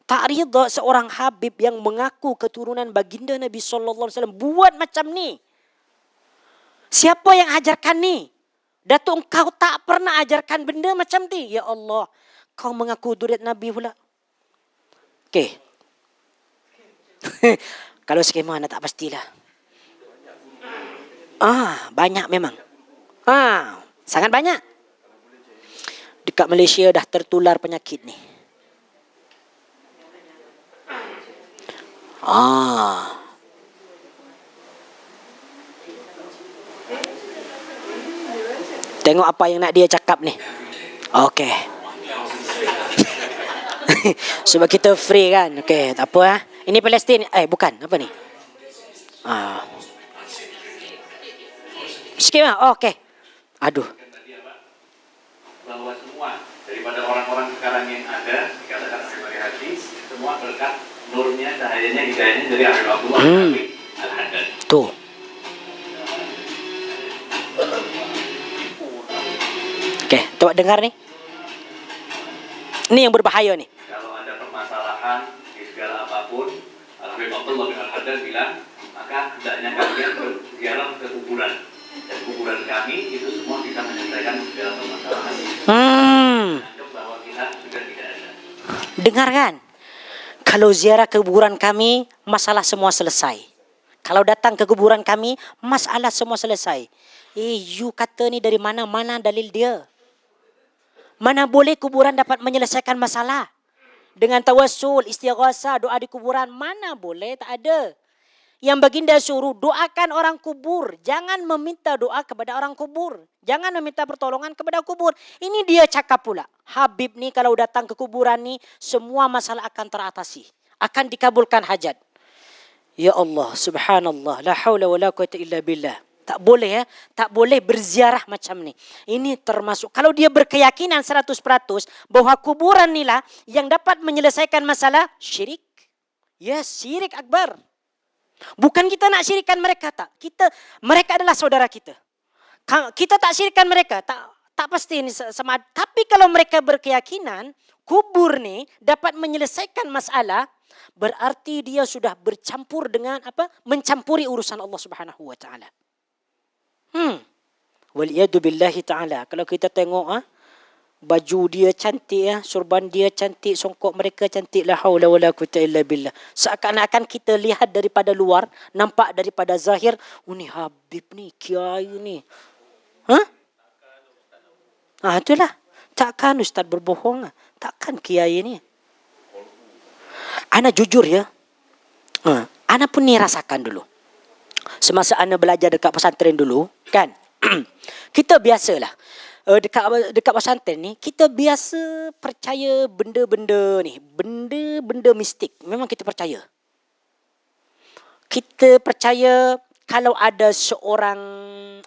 Tak ridha seorang Habib yang mengaku keturunan baginda Nabi sallallahu alaihi wasallam buat macam ni. Siapa yang ajarkan ni? Datuk engkau tak pernah ajarkan benda macam ni. Ya Allah, kau mengaku zuriat Nabi pula. Okey. Kalau skema anda tak pastilah. Banyak memang. Sangat banyak. Dekat Malaysia dah tertular penyakit ni. Ah. Tengok apa yang nak dia cakap ni. Okey. Sebab kita free kan. Okey, tak apa ah. Ini Palestin. Bukan. Apa ni? Sikit lah. Oh, okey. Aduh. Bahwa semua daripada orang-orang sekarang yang ada dikatakan sebagai hadis, semua berkat nurnya, cahayanya, hidayahnya dari Abdullah Al-Haddad. Tuh. Okey, coba dengar ni. Ini yang berbahaya ni. Kalau ada permasalahan di segala apapun, Abdullah bin Al-Haddad bilang, maka hendaknya kalian berziarah ke kuburan. Dan kuburan kami itu semua bisa menyelesaikan segala permasalahan. Anggap bahwa kita sudah tidak ada. Dengar kan? Kalau ziarah ke kuburan kami, masalah semua selesai. Kalau datang ke kuburan kami, masalah semua selesai. You kata ni dari mana? Mana dalil dia? Mana boleh kuburan dapat menyelesaikan masalah? Dengan tawassul, istighasah, doa di kuburan. Mana boleh? Tak ada. Yang baginda suruh doakan orang kubur. Jangan meminta doa kepada orang kubur. Jangan meminta pertolongan kepada kubur. Ini dia cakap pula. Habib ni kalau datang ke kuburan ni, semua masalah akan teratasi. Akan dikabulkan hajat. Ya Allah, subhanallah. La hawla wa la quwata illa billah. Tak boleh ya. Tak boleh berziarah macam ni. Ini termasuk. Kalau dia berkeyakinan 100% bahwa kuburan ni lah yang dapat menyelesaikan masalah, syirik. Ya, syirik akbar. Bukan kita nak syirikan mereka, tak. Mereka adalah saudara kita. Kita tak syirikan mereka, tak pasti ini sama. Tapi kalau mereka berkeyakinan kubur ni dapat menyelesaikan masalah, berarti dia sudah bercampur dengan apa? Mencampuri urusan Allah Subhanahu wa taala. Waliyadu billahi ta'ala. Kalau kita tengok baju dia cantik, surban dia cantik, songkok mereka cantik, la haula wala quwata illa billah. Seakan-akan kita lihat daripada luar, nampak daripada zahir, ni Habib ni, kiai ni. Itulah. Takkan ustaz berbohong, takkan kiai ni. Ana jujur ya. Ana pun ni rasakan dulu. Semasa ana belajar dekat pesantren dulu, kan? Kita biasalah. Dekat pesantren ni, kita biasa percaya benda-benda ni. Benda-benda mistik. Memang kita percaya. Kita percaya kalau ada seorang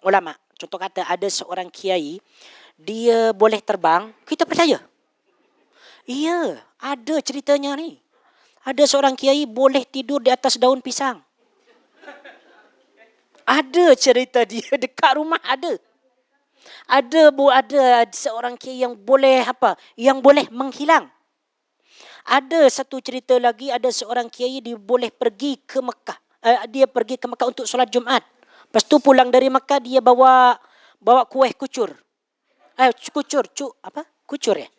ulama, contoh kata ada seorang kiai, dia boleh terbang, kita percaya. Iya, ada ceritanya ni. Ada seorang kiai boleh tidur di atas daun pisang. Ada cerita dia dekat rumah ada. Ada seorang kiai yang boleh Yang boleh menghilang. Ada satu cerita lagi, ada seorang kiai dia boleh pergi ke Mekah. Dia pergi ke Mekah untuk solat Jumaat. Lepas tu pulang dari Mekah dia bawa kuih kucur. Kucur ya?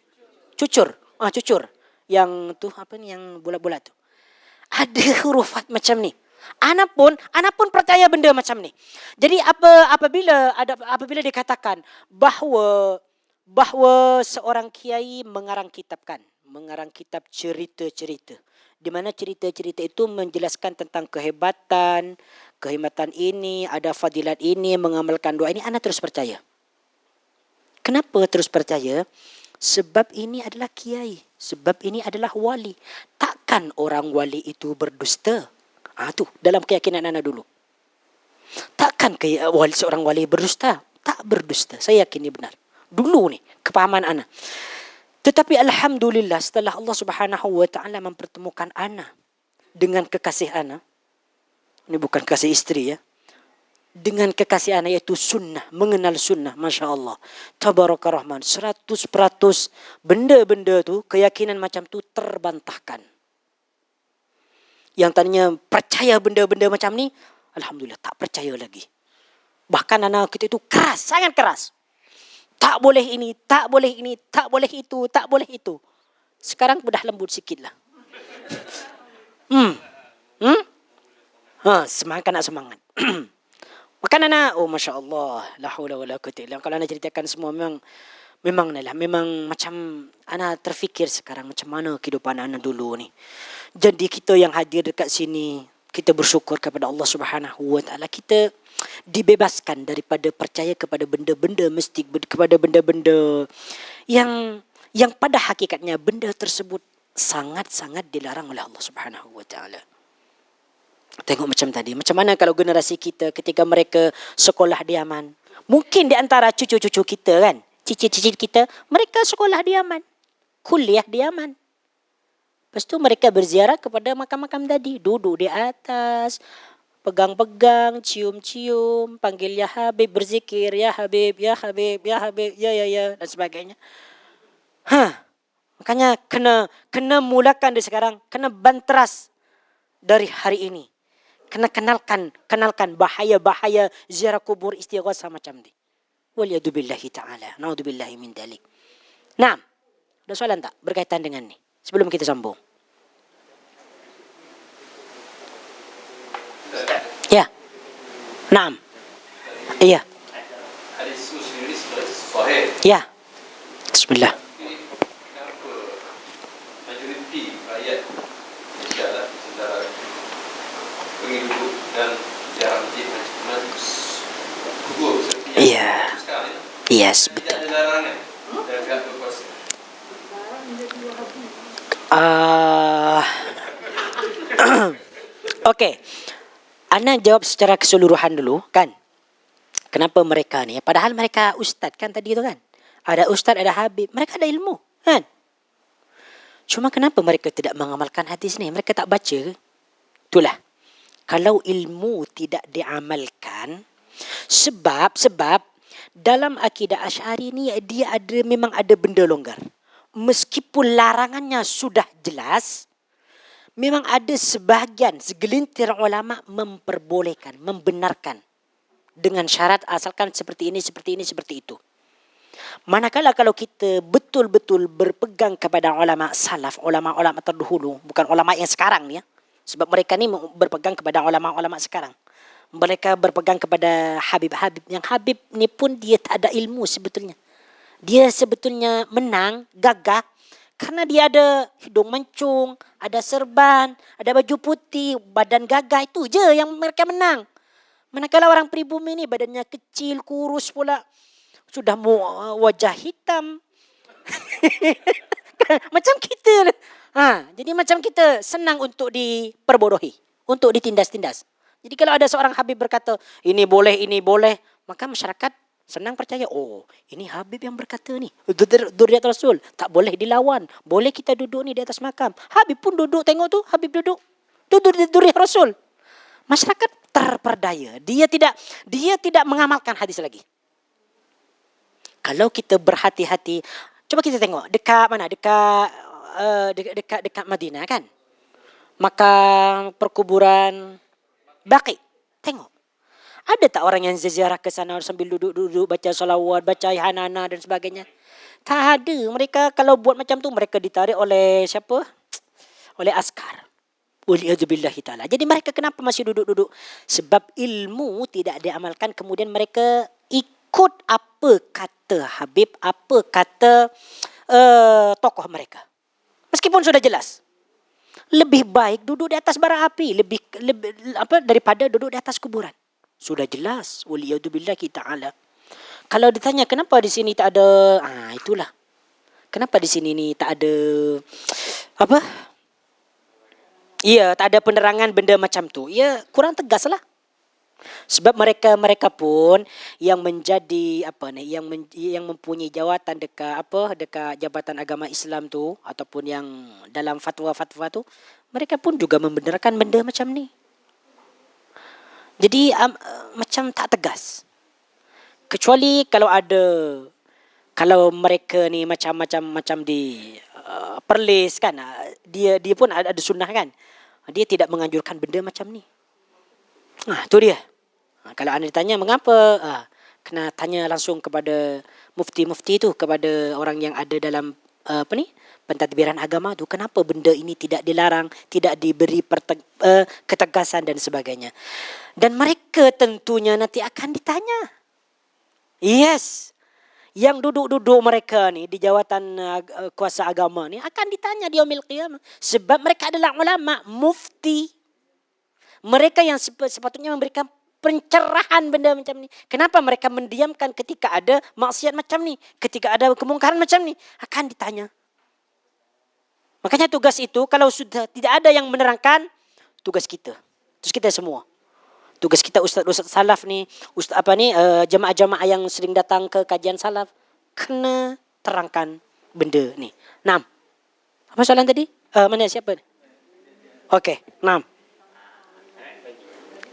Cucur. Yang tu yang bulat-bulat tu. Ada hurufat macam ni. Ana pun percaya benda macam ni. Jadi apabila dikatakan bahawa seorang kiai mengarang kitab cerita-cerita, di mana cerita-cerita itu menjelaskan tentang kehebatan ini, ada fadilat ini, mengamalkan doa ini, ana terus percaya. Kenapa terus percaya? Sebab ini adalah kiai, sebab ini adalah wali. Takkan orang wali itu berdusta? Tu dalam keyakinan ana dulu. Takkan seorang wali berdusta? Tak berdusta. Saya yakin ini benar. Dulu ni kepahaman ana. Tetapi alhamdulillah setelah Allah Subhanahu wa taala mempertemukan ana dengan kekasih ana. Ini bukan kasih istri ya. Dengan kekasih ana yaitu sunnah, mengenal sunnah, masya-Allah. Tabaraka Rahman, 100% benda-benda tu, keyakinan macam tu terbantahkan. Yang tadinya percaya benda-benda macam ni, alhamdulillah tak percaya lagi. Bahkan anak kita itu keras, sangat keras. Tak boleh ini, tak boleh ini, tak boleh itu, tak boleh itu. Sekarang sudah lembut sikit lah. Semangat. Maka anak, masya Allah, la haula wala quwata illa billah. Kalau anak ceritakan semua memang memang macam ana terfikir sekarang macam mana kehidupan ana dulu ni. Jadi kita yang hadir dekat sini, kita bersyukur kepada Allah Subhanahu Wa Taala. Kita dibebaskan daripada percaya kepada benda-benda mistik, kepada benda-benda yang pada hakikatnya benda tersebut sangat-sangat dilarang oleh Allah Subhanahu Wa Taala. Tengok macam tadi, macam mana kalau generasi kita ketika mereka sekolah di Yaman. Mungkin di antara cucu-cucu kita kan, cicit-cicit kita, mereka sekolah di Yaman, kuliah di Yaman. Lepas tu mereka berziarah kepada makam-makam tadi, duduk di atas, pegang-pegang, cium-cium, panggil ya Habib, berzikir, ya Habib, ya Habib, ya Habib, ya, dan sebagainya. Makanya kena mulakan dari sekarang, kena banteras dari hari ini. Kena kenalkan bahaya-bahaya ziarah kubur istighasah macam ni. Waliyadzubillahi ta'ala. Na'udzubillahi min dalik. Nah, ada soalan tak berkaitan dengan ni? Sebelum kita sambung. Ya. Naam. Iya. Hadis Muslim ini sahih. Ya. Bismillah. Kenapa majoriti rakyat berjalan secara pengikut dan jarang kubur seperti Iya. sekarang ini? Yes, Tidak betul. ada larangan dari pihak berkuasa. Okey. Ana jawab secara keseluruhan dulu kan. Kenapa mereka ni? Padahal mereka ustaz kan tadi tu kan. Ada ustaz, ada habib. Mereka ada ilmu kan. Cuma kenapa mereka tidak mengamalkan hadis ni? Mereka tak baca. Itulah. Kalau ilmu tidak diamalkan, sebab dalam akidah Asy'ari ni dia memang ada benda longgar. Meskipun larangannya sudah jelas, memang ada segelintir ulama memperbolehkan, membenarkan dengan syarat asalkan seperti ini, seperti itu. Manakala kalau kita betul-betul berpegang kepada ulama salaf, ulama-ulama terdahulu, bukan ulama yang sekarang ni ya. Sebab mereka ni berpegang kepada ulama-ulama sekarang. Mereka berpegang kepada habib-habib. Yang habib ni pun dia tak ada ilmu sebetulnya. Dia sebetulnya menang, gagah. Karena dia ada hidung mancung, ada serban, ada baju putih, badan gagah. Itu je yang mereka menang. Manakala orang pribumi ni badannya kecil, kurus pula. Sudah wajah hitam. Macam kita. Jadi macam kita senang untuk diperbodohi. Untuk ditindas-tindas. Jadi kalau ada seorang habib berkata, ini boleh, maka masyarakat senang percaya. Oh, ini habib yang berkata ni. Dzurriyyat Rasul. Tak boleh dilawan. Boleh kita duduk ni di atas makam. Habib pun duduk, tengok tu. Habib duduk. Duduk di Dzurriyyat Rasul. Masyarakat terperdaya. Dia tidak mengamalkan hadis lagi. Kalau kita berhati-hati. Coba kita tengok. Dekat mana? Dekat Madinah kan. Makam perkuburan Baqi. Tengok. Ada tak orang yang ziarah ke sana sambil duduk-duduk baca salawat, baca hanana dan sebagainya? Tak ada. Mereka kalau buat macam tu mereka ditarik oleh siapa? Oleh askar. Waliyadzubillahi ta'ala. Jadi mereka kenapa masih duduk-duduk? Sebab ilmu tidak diamalkan, kemudian mereka ikut apa kata habib, apa kata tokoh mereka. Meskipun sudah jelas. Lebih baik duduk di atas bara api daripada duduk di atas kuburan. Sudah jelas. Waliyadzubillahi ta'ala. Kalau ditanya kenapa di sini tak ada, itulah. Kenapa di sini ni tak ada tak ada penerangan benda macam tu. Ya, kurang tegas lah. Sebab mereka pun yang menjadi yang mempunyai jawatan dekat Jabatan Agama Islam tu ataupun yang dalam fatwa-fatwa tu, mereka pun juga membenarkan benda macam ni. Jadi macam tak tegas. Kecuali kalau mereka ni macam di perlis kan, dia pun ada sunnah kan. Dia tidak menganjurkan benda macam ni. Tu dia. Kalau anda ditanya mengapa, kena tanya langsung kepada mufti-mufti tu, kepada orang yang ada dalam pentadbiran agama tu, kenapa benda ini tidak dilarang, tidak diberi ketegasan dan sebagainya. Dan mereka tentunya nanti akan ditanya. Yes. yang duduk-duduk mereka ni di jawatan kuasa agama ni akan ditanya di yaumil qiyamah. Sebab mereka adalah ulama, mufti. Mereka yang sepatutnya memberikan pencerahan benda macam ni. Kenapa mereka mendiamkan ketika ada maksiat macam ni? Ketika ada kemungkaran macam ni? Akan ditanya. Makanya tugas itu kalau sudah tidak ada yang menerangkan, tugas kita. Terus kita semua. Tugas kita ustaz-ustaz salaf ni, jemaah-jemaah yang sering datang ke kajian salaf, kena terangkan benda ni. 6. Apa soalan tadi? Mana siapa? Okey, 6.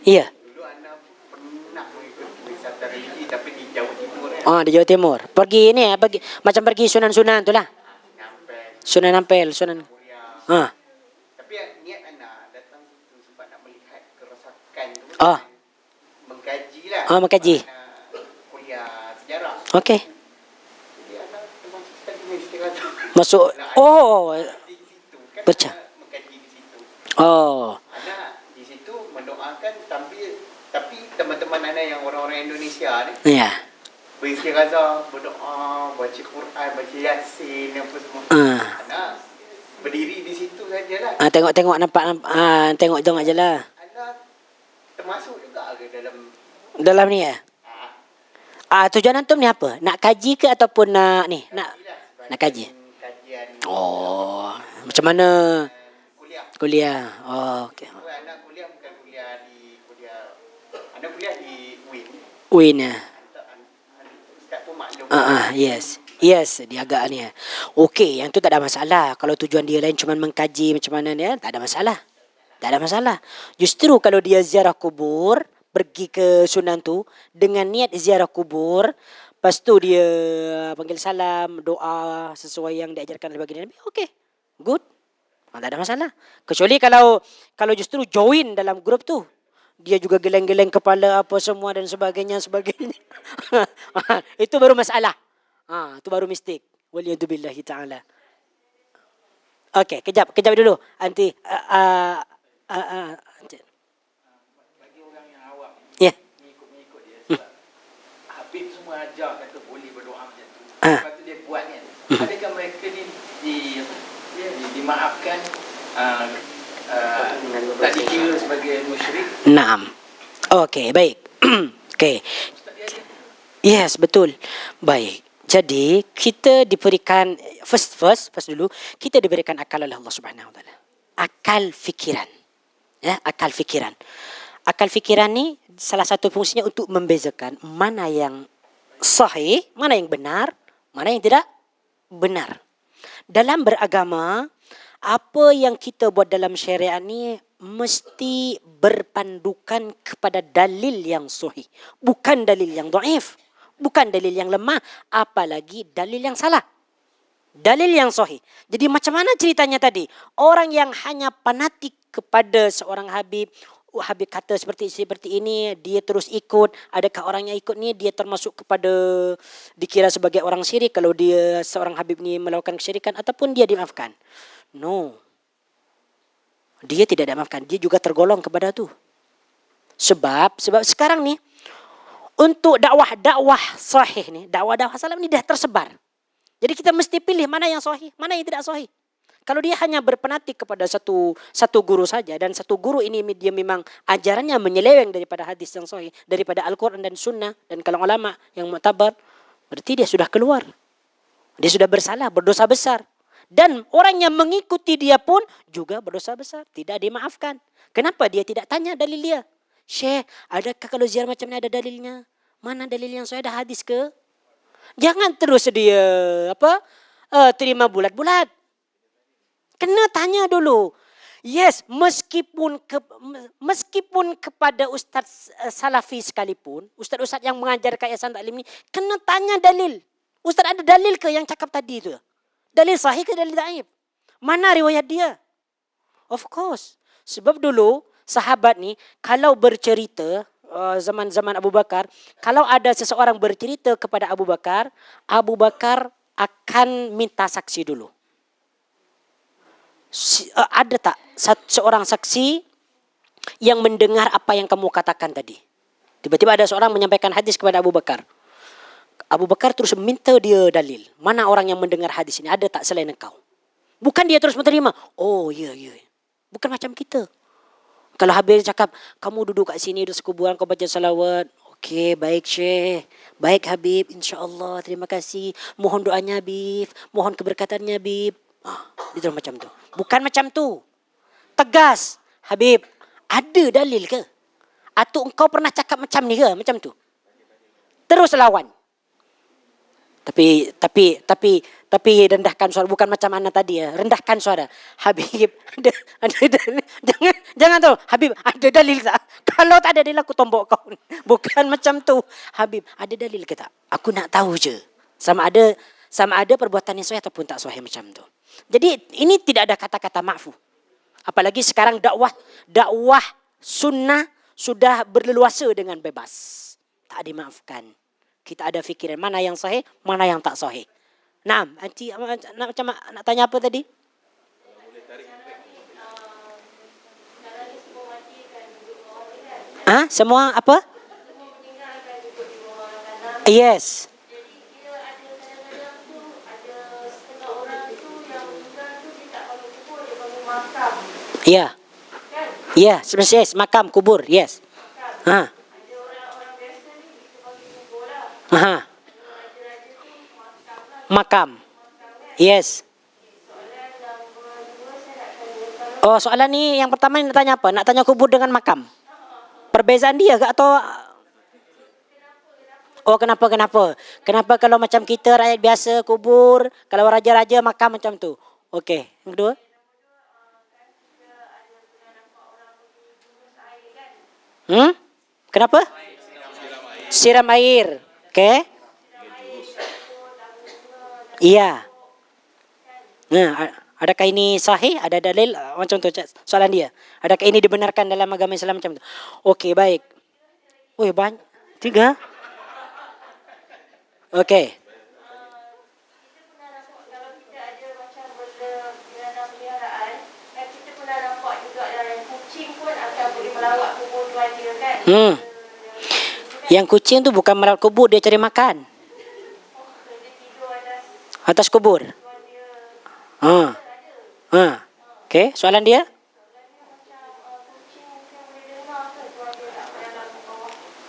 Iya. Dulu anak pernah mengikuti wisata religi tapi di Jawa Timur ya. Oh, di Jawa Timur. Pergi ni ya, macam pergi Sunan-Sunan tu lah. Sampai Sunan Ampel, Sunan. Muria. Ah. Tapi niat anak datang situ sebab nak melihat kerosakan tu. Ah. Mengkaji lah. Mengkaji. Kuliah sejarah. Okey. Jadi anak termasuk sekali ni istiqamah. Masuk. Oh. Di situ kan Baca. anak mengkaji di situ. Oh. Anak di situ mendoakan tapi teman-teman anak yang orang-orang Indonesia ni Ya. beristighazah, berdoa, baca Quran, baca Yasin apa semua. Anak berdiri di situ sajalah. Tengok nampak tengok je lah. Anak termasuk juga ke Dalam ni ya. Tujuan antum ni apa? Nak kaji ke ataupun nak kaji? Kajian Oh, macam mana kuliah. kuliah? Oh, okey. Anak kuliah bukan kuliah di anak kuliah di UIN. Win ya. Ustaz pun maklum. Yes, dia agak ni. Okey, yang tu tak ada masalah. Kalau tujuan dia lain cuma mengkaji macam mana ni, tak ada masalah. Tak ada masalah. Justru kalau dia ziarah kubur, pergi ke Sunan tu dengan niat ziarah kubur, lepas tu dia panggil salam, doa sesuai yang diajarkan oleh baginda Nabi. Okey. Good. Tak ada masalah. Kecuali kalau justru join dalam grup tu, dia juga geleng-geleng kepala apa semua dan sebagainya. Itu baru masalah. Itu baru mistik. Waliyadzubillahi ta'ala. Okey, kejap dulu. Anti Bagi orang yang awam ya. mengikut dia sebab Habib semua ajar kata boleh berdoa macam tu. Ah. Lepas tu dia buat kan. Adakah mereka ni dimaafkan tak dikira sebagai musyrik? Naam. Okey, baik. Okey. Ustaz dia ajar. Yes, betul. Baik. Jadi, kita diberikan first dulu, kita diberikan akal oleh Allah Subhanahu Wa Taala. Akal fikiran. Ya, akal fikiran. Akal fikiran ni salah satu fungsinya untuk membezakan mana yang sahih, mana yang benar, mana yang tidak benar. Dalam beragama, apa yang kita buat dalam syariat ni mesti berpandukan kepada dalil yang sahih, bukan dalil yang dhaif, bukan dalil yang lemah, apalagi dalil yang salah. Dalil yang sahih. Jadi macam mana ceritanya tadi? Orang yang hanya fanatik kepada seorang Habib, Habib kata seperti ini, dia terus ikut. Adakah orang yang ikut ni dia termasuk kepada dikira sebagai orang syirik kalau dia seorang Habib ni melakukan kesyirikan ataupun dia dimaafkan? No. Dia tidak dimaafkan. Dia juga tergolong kepada tu. Sebab sekarang ni untuk dakwah sahih ni, dakwah salaf ni dah tersebar. Jadi kita mesti pilih mana yang sahih, mana yang tidak sahih. Kalau dia hanya berpenatik kepada satu guru saja dan satu guru ini dia memang ajarannya menyeleweng daripada hadis yang sahih, daripada Al-Quran dan Sunnah dan kalangan ulama yang mu'tabar, berarti dia sudah keluar. Dia sudah bersalah, berdosa besar. Dan orang yang mengikuti dia pun juga berdosa besar, tidak dimaafkan. Kenapa dia tidak tanya dalil dia? Syekh, adakah kalau ziarah macam ni ada dalilnya? Mana dalil yang sahih, ada hadis ke? Jangan terus dia terima bulat-bulat. Kena tanya dulu. Yes, meskipun kepada ustaz salafi sekalipun, ustaz-ustaz yang mengajar yayasan taklim ni, kena tanya dalil. Ustaz ada dalil ke yang cakap tadi tu? Dalil sahih ke dalil dhaif? Mana riwayat dia? Of course. Sebab dulu sahabat ni kalau bercerita zaman-zaman Abu Bakar, kalau ada seseorang bercerita kepada Abu Bakar akan minta saksi dulu. Ada tak seorang saksi yang mendengar apa yang kamu katakan tadi? Tiba-tiba ada seorang menyampaikan hadis kepada Abu Bakar. Abu Bakar terus minta dia dalil. Mana orang yang mendengar hadis ini? Ada tak selain engkau? Bukan dia terus menerima. Oh, ya. Bukan macam kita. Kalau Habib cakap, kamu duduk kat sini, duduk sekuburan, kau baca salawat. Okey, baik Syekh. Baik Habib, insya-Allah. Terima kasih. Mohon doanya Habib. Mohon keberkatannya Habib. Dia terus macam tu. Bukan macam tu. Tegas. Habib, ada dalil ke? Atau engkau pernah cakap macam ni ke? Macam tu. Terus lawan. Tapi rendahkan suara, bukan macam Ana tadi ya. Rendahkan suara. Habib, jangan tu. Habib, ada dalil tak? Kalau tak ada dalil aku tombok kau. Bukan macam tu. Habib, ada dalil ke tak? Aku nak tahu je. Sama ada perbuatan yang sahih ataupun tak sahih macam tu. Jadi ini tidak ada kata-kata ma'fu. Apalagi sekarang dakwah sunnah sudah berleluasa dengan bebas. Tak dimaafkan. Kita ada fikiran mana yang sahih, mana yang tak sahih. Naam, anti nak tanya apa tadi? Semua apa? Yes. Ya. Ya, yes, makam, kubur, yes. Makam. Yes. Oh, soalan ni yang pertama nak tanya apa? Nak tanya kubur dengan makam. Perbezaan dia ke atau kenapa? Kenapa kalau macam kita rakyat biasa kubur, kalau raja-raja makam macam tu. Okey, yang kedua? Kenapa? Siram air. Okey. Iya. Nah, adakah ini sahih? Ada dalil macam tu soalan dia. Adakah ini dibenarkan dalam agama Islam macam tu? Okey, baik. Banyak. 3. Okey. Yang kucing tu bukan melawat kubur, dia cari makan. Atas kubur. Okey, soalan dia?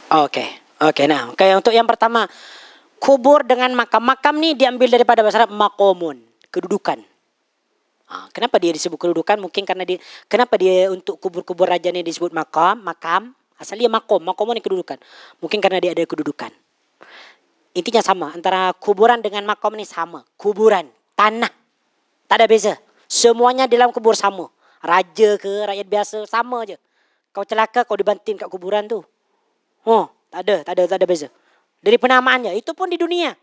Okey, nah. Okay, untuk yang pertama, kubur dengan makam. Makam ni diambil daripada bahasa Arab maqamun, kedudukan. Kenapa dia disebut kedudukan? Mungkin karena kenapa dia untuk kubur-kubur raja ni disebut makam? Asalnya maqamun ni kedudukan. Mungkin karena dia ada kedudukan. Intinya sama, antara kuburan dengan makam ni sama. Kuburan, tanah. Tak ada beza. Semuanya dalam kubur sama. Raja ke, rakyat biasa, sama je. Kau celaka, kau dibanting kat kuburan tu. Tak ada beza. Dari penamaannya, itu pun di dunia.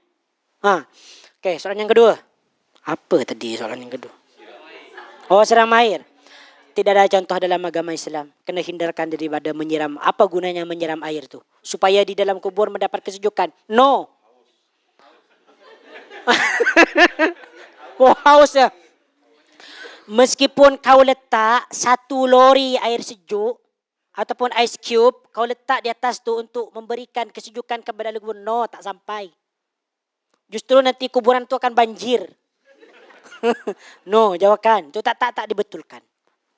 Okey, soalan yang kedua. Apa tadi soalan yang kedua? Siram air. Tidak ada contoh dalam agama Islam. Kena hindarkan daripada menyiram. Apa gunanya menyiram air tu? Supaya di dalam kubur mendapat kesejukan. No. Haus ya. Meskipun kau letak 1 lori air sejuk ataupun ice cube, kau letak di atas tu untuk memberikan kesejukan kepada kubur, no, tak sampai. Justru nanti kuburan tu akan banjir. No, jawabkan. Itu tak dibetulkan.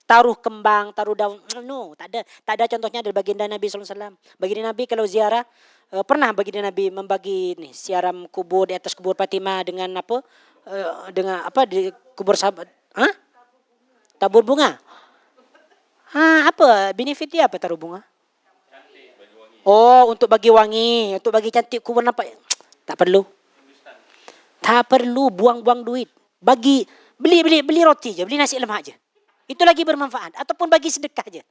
Taruh kembang, taruh daun, no, tak ada contohnya dari baginda Nabi SAW. Baginda Nabi kalau ziarah, pernah baginda Nabi membagi siaram kubur di atas kubur Fatimah dengan apa? Di kubur sahabat? Tabur bunga. Apa benefit dia, apa taruh bunga? Untuk bagi wangi, untuk bagi cantik kubur nampak. Tak perlu. Tak perlu buang-buang duit. Beli roti je, beli nasi lemak je. Itu lagi bermanfaat. Ataupun bagi sedekah je.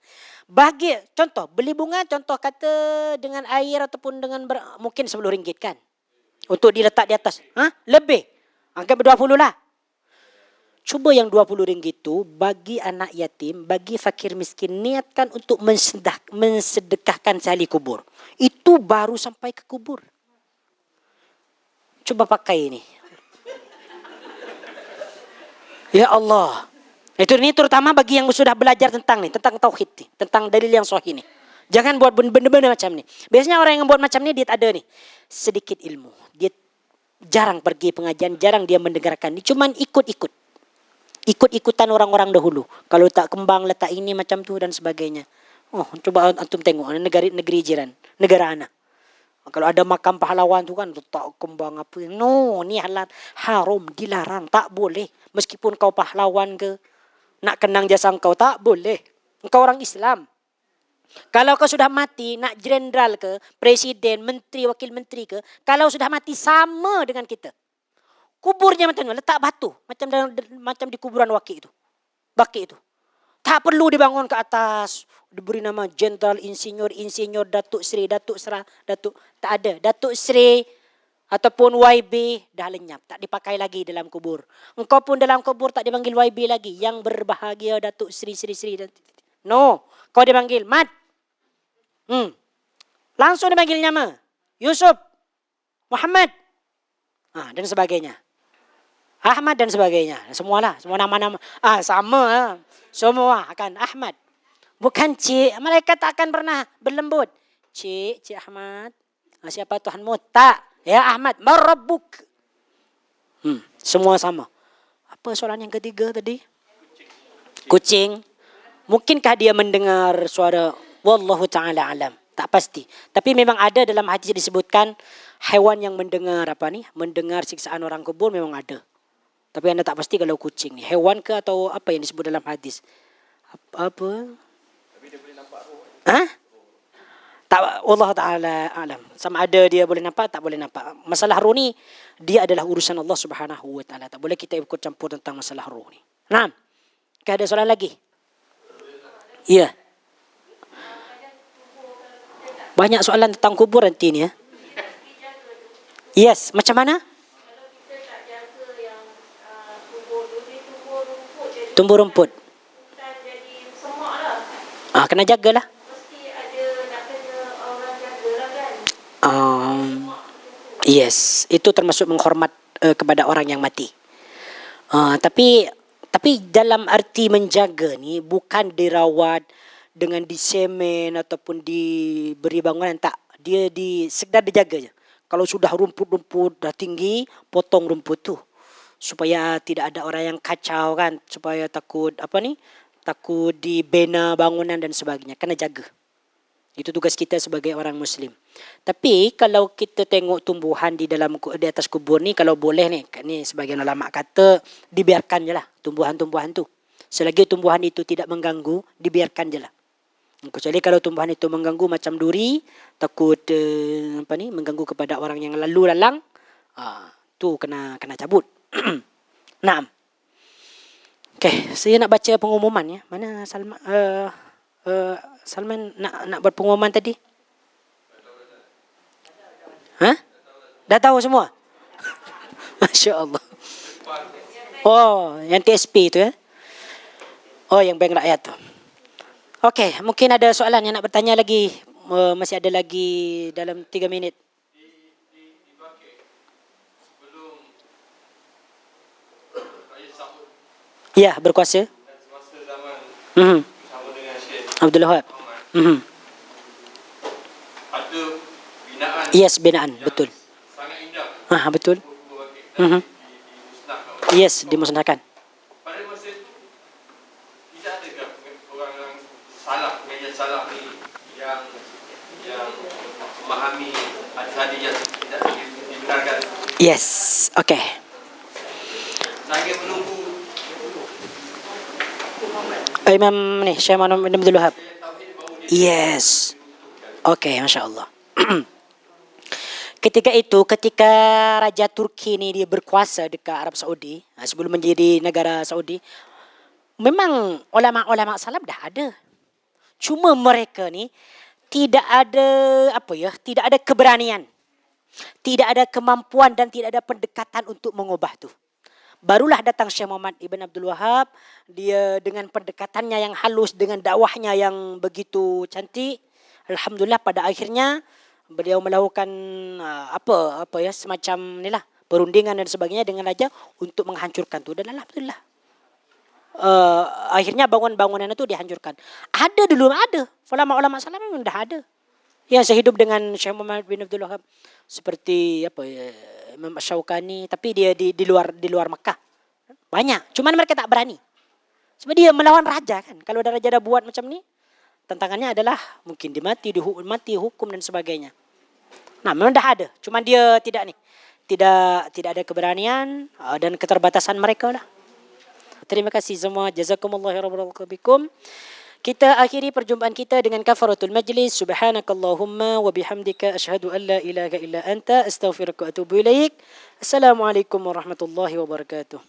Contoh, beli bunga, contoh kata dengan air ataupun dengan mungkin RM10 kan. Untuk diletak di atas. Lebih. Anggap 20 lah. Cuba yang RM20 itu bagi anak yatim, bagi fakir miskin. Niatkan untuk mensedekahkan sehari kubur. Itu baru sampai ke kubur. Cuba pakai ini. Ya Allah. Ini terutama bagi yang sudah belajar tentang tauhid ni, tentang dalil yang sahih ni. Jangan buat benda-benda macam ni. Biasanya orang yang buat macam ni dia tak ada nih sedikit ilmu. Dia jarang pergi pengajian, jarang dia mendengarkan. Dia cuman ikut-ikut. Ikut-ikutan orang-orang dahulu. Kalau tak kembang letak ini macam tu dan sebagainya. Oh, coba antum tengok negeri jiran, negara anak. Kalau ada makam pahlawan tu kan letak kembang apa. No, ni halal, haram, dilarang, tak boleh. Meskipun kau pahlawan ke, nak kenang jasa kau tak boleh. Engkau orang Islam. Kalau kau sudah mati, nak jenderal ke, presiden, menteri, wakil menteri ke, kalau sudah mati sama dengan kita. Kuburnya macam mana? Letak batu. Macam di kuburan Waki itu. Baki itu. Tak perlu dibangun ke atas. Diberi nama jenderal, insinyur, Datuk Seri, Datuk Serah, Datuk. Tak ada. Datuk Seri ataupun YB dah lenyap. Tak dipakai lagi dalam kubur. Engkau pun dalam kubur tak dipanggil YB lagi. Yang berbahagia Datuk Seri. No. Kau dipanggil Mat. Langsung dipanggil nama. Yusuf. Muhammad. Dan sebagainya. Ahmad dan sebagainya. Semualah. Semua nama-nama. Sama lah. Semua akan Ahmad. Bukan Cik. Mereka tak akan pernah berlembut. Cik Ahmad. Siapa Tuhanmu? Tak. Ya Ahmad. Marabbuk. Semua sama. Apa soalan yang ketiga tadi? Kucing. Mungkinkah dia mendengar suara? Wallahu ta'ala alam. Tak pasti. Tapi memang ada dalam hadis disebutkan haiwan yang mendengar mendengar siksaan orang kubur memang ada. Tapi anda tak pasti kalau kucing ni. Haiwan ke atau apa yang disebut dalam hadis? Apa? Tapi dia boleh nampak roh. Tak, Allah Ta'ala alam. Sama ada dia boleh nampak, tak boleh nampak. Masalah roh ni, dia adalah urusan Allah Subhanahu Wa Ta'ala. Tak boleh kita ikut campur tentang masalah roh ni. Nah, ada soalan lagi? Ya. Banyak soalan tentang kubur nanti ni ya. Yes, macam mana? Tumbuh rumput. Kena jagalah. Yes, itu termasuk menghormat kepada orang yang mati. Tapi dalam arti menjaga ni bukan dirawat dengan disemen ataupun diberi bangunan, tak. Dia sekedar dijaga je. Kalau sudah rumput-rumput dah tinggi, potong rumput tu supaya tidak ada orang yang kacau kan, supaya takut takut dibina bangunan dan sebagainya. Kena jaga. Itu tugas kita sebagai orang Muslim. Tapi kalau kita tengok tumbuhan di atas kubur ni, kalau boleh ni sebagian ulama kata dibiarkan je lah tumbuhan-tumbuhan tu. Selagi tumbuhan itu tidak mengganggu, dibiarkan je lah. Kecuali kalau tumbuhan itu mengganggu macam duri, takut mengganggu kepada orang yang lalu lalang, tu kena cabut. Naam. Okey, saya nak baca pengumuman ya. Mana Salman? Salman nak buat pengumuman tadi? Dah tahu semua? Masya Allah. Oh, yang TSP tu ya? Oh, yang Bank Rakyat tu. Okey, mungkin ada soalan yang nak bertanya lagi. Masih ada lagi dalam 3 minit. Ya, berkuasa. Semasa zaman bersama dengan Syekh Abdul Wahab. Ada binaan. Yes, binaan, betul. Sangat indah. Betul. Dimusnahkan. Yes, dimusnahkan. Pada masa itu tidak adakah orang yang salah, pengajian salah ni yang memahami hadis yang tidak dibenarkan. Yes, okey. Saya menunggu Imam ni, Syekh Abdul Wahab. Yes. Okey, Masya Allah. Ketika Raja Turki ni dia berkuasa dekat Arab Saudi, sebelum menjadi negara Saudi, memang ulama-ulama salaf dah ada. Cuma mereka ni tidak ada tidak ada keberanian, tidak ada kemampuan dan tidak ada pendekatan untuk mengubah tu. Barulah datang Syekh Muhammad Ibn Abdul Wahab, dia dengan pendekatannya yang halus, dengan dakwahnya yang begitu cantik. Alhamdulillah pada akhirnya beliau melakukan semacam inilah perundingan dan sebagainya dengan raja untuk menghancurkan tu, dan alhamdulillah akhirnya bangunan itu dihancurkan. Ada dulu, ada. Ulama-ulama salam memang dah ada. Yang sehidup dengan Syekh Muhammad bin Abdul Wahab, seperti Imam Asy-Syaukani, tapi dia di luar Mekah. Banyak, cuman mereka tak berani. Sebab dia melawan raja kan. Kalau ada raja dah buat macam ni, tantangannya adalah mungkin dimati, hukum dan sebagainya. Nah, memang dah ada, cuman dia tidak ada keberanian dan keterbatasan mereka lah. Terima kasih semua. Jazakumullahu khairan. Kita akhiri perjumpaan kita dengan kafaratul majlis. Subhanakallahumma wa bihamdika asyhadu an la ilaha illa anta astaghfiruka wa atubu ilaik. Assalamualaikum warahmatullahi wabarakatuh.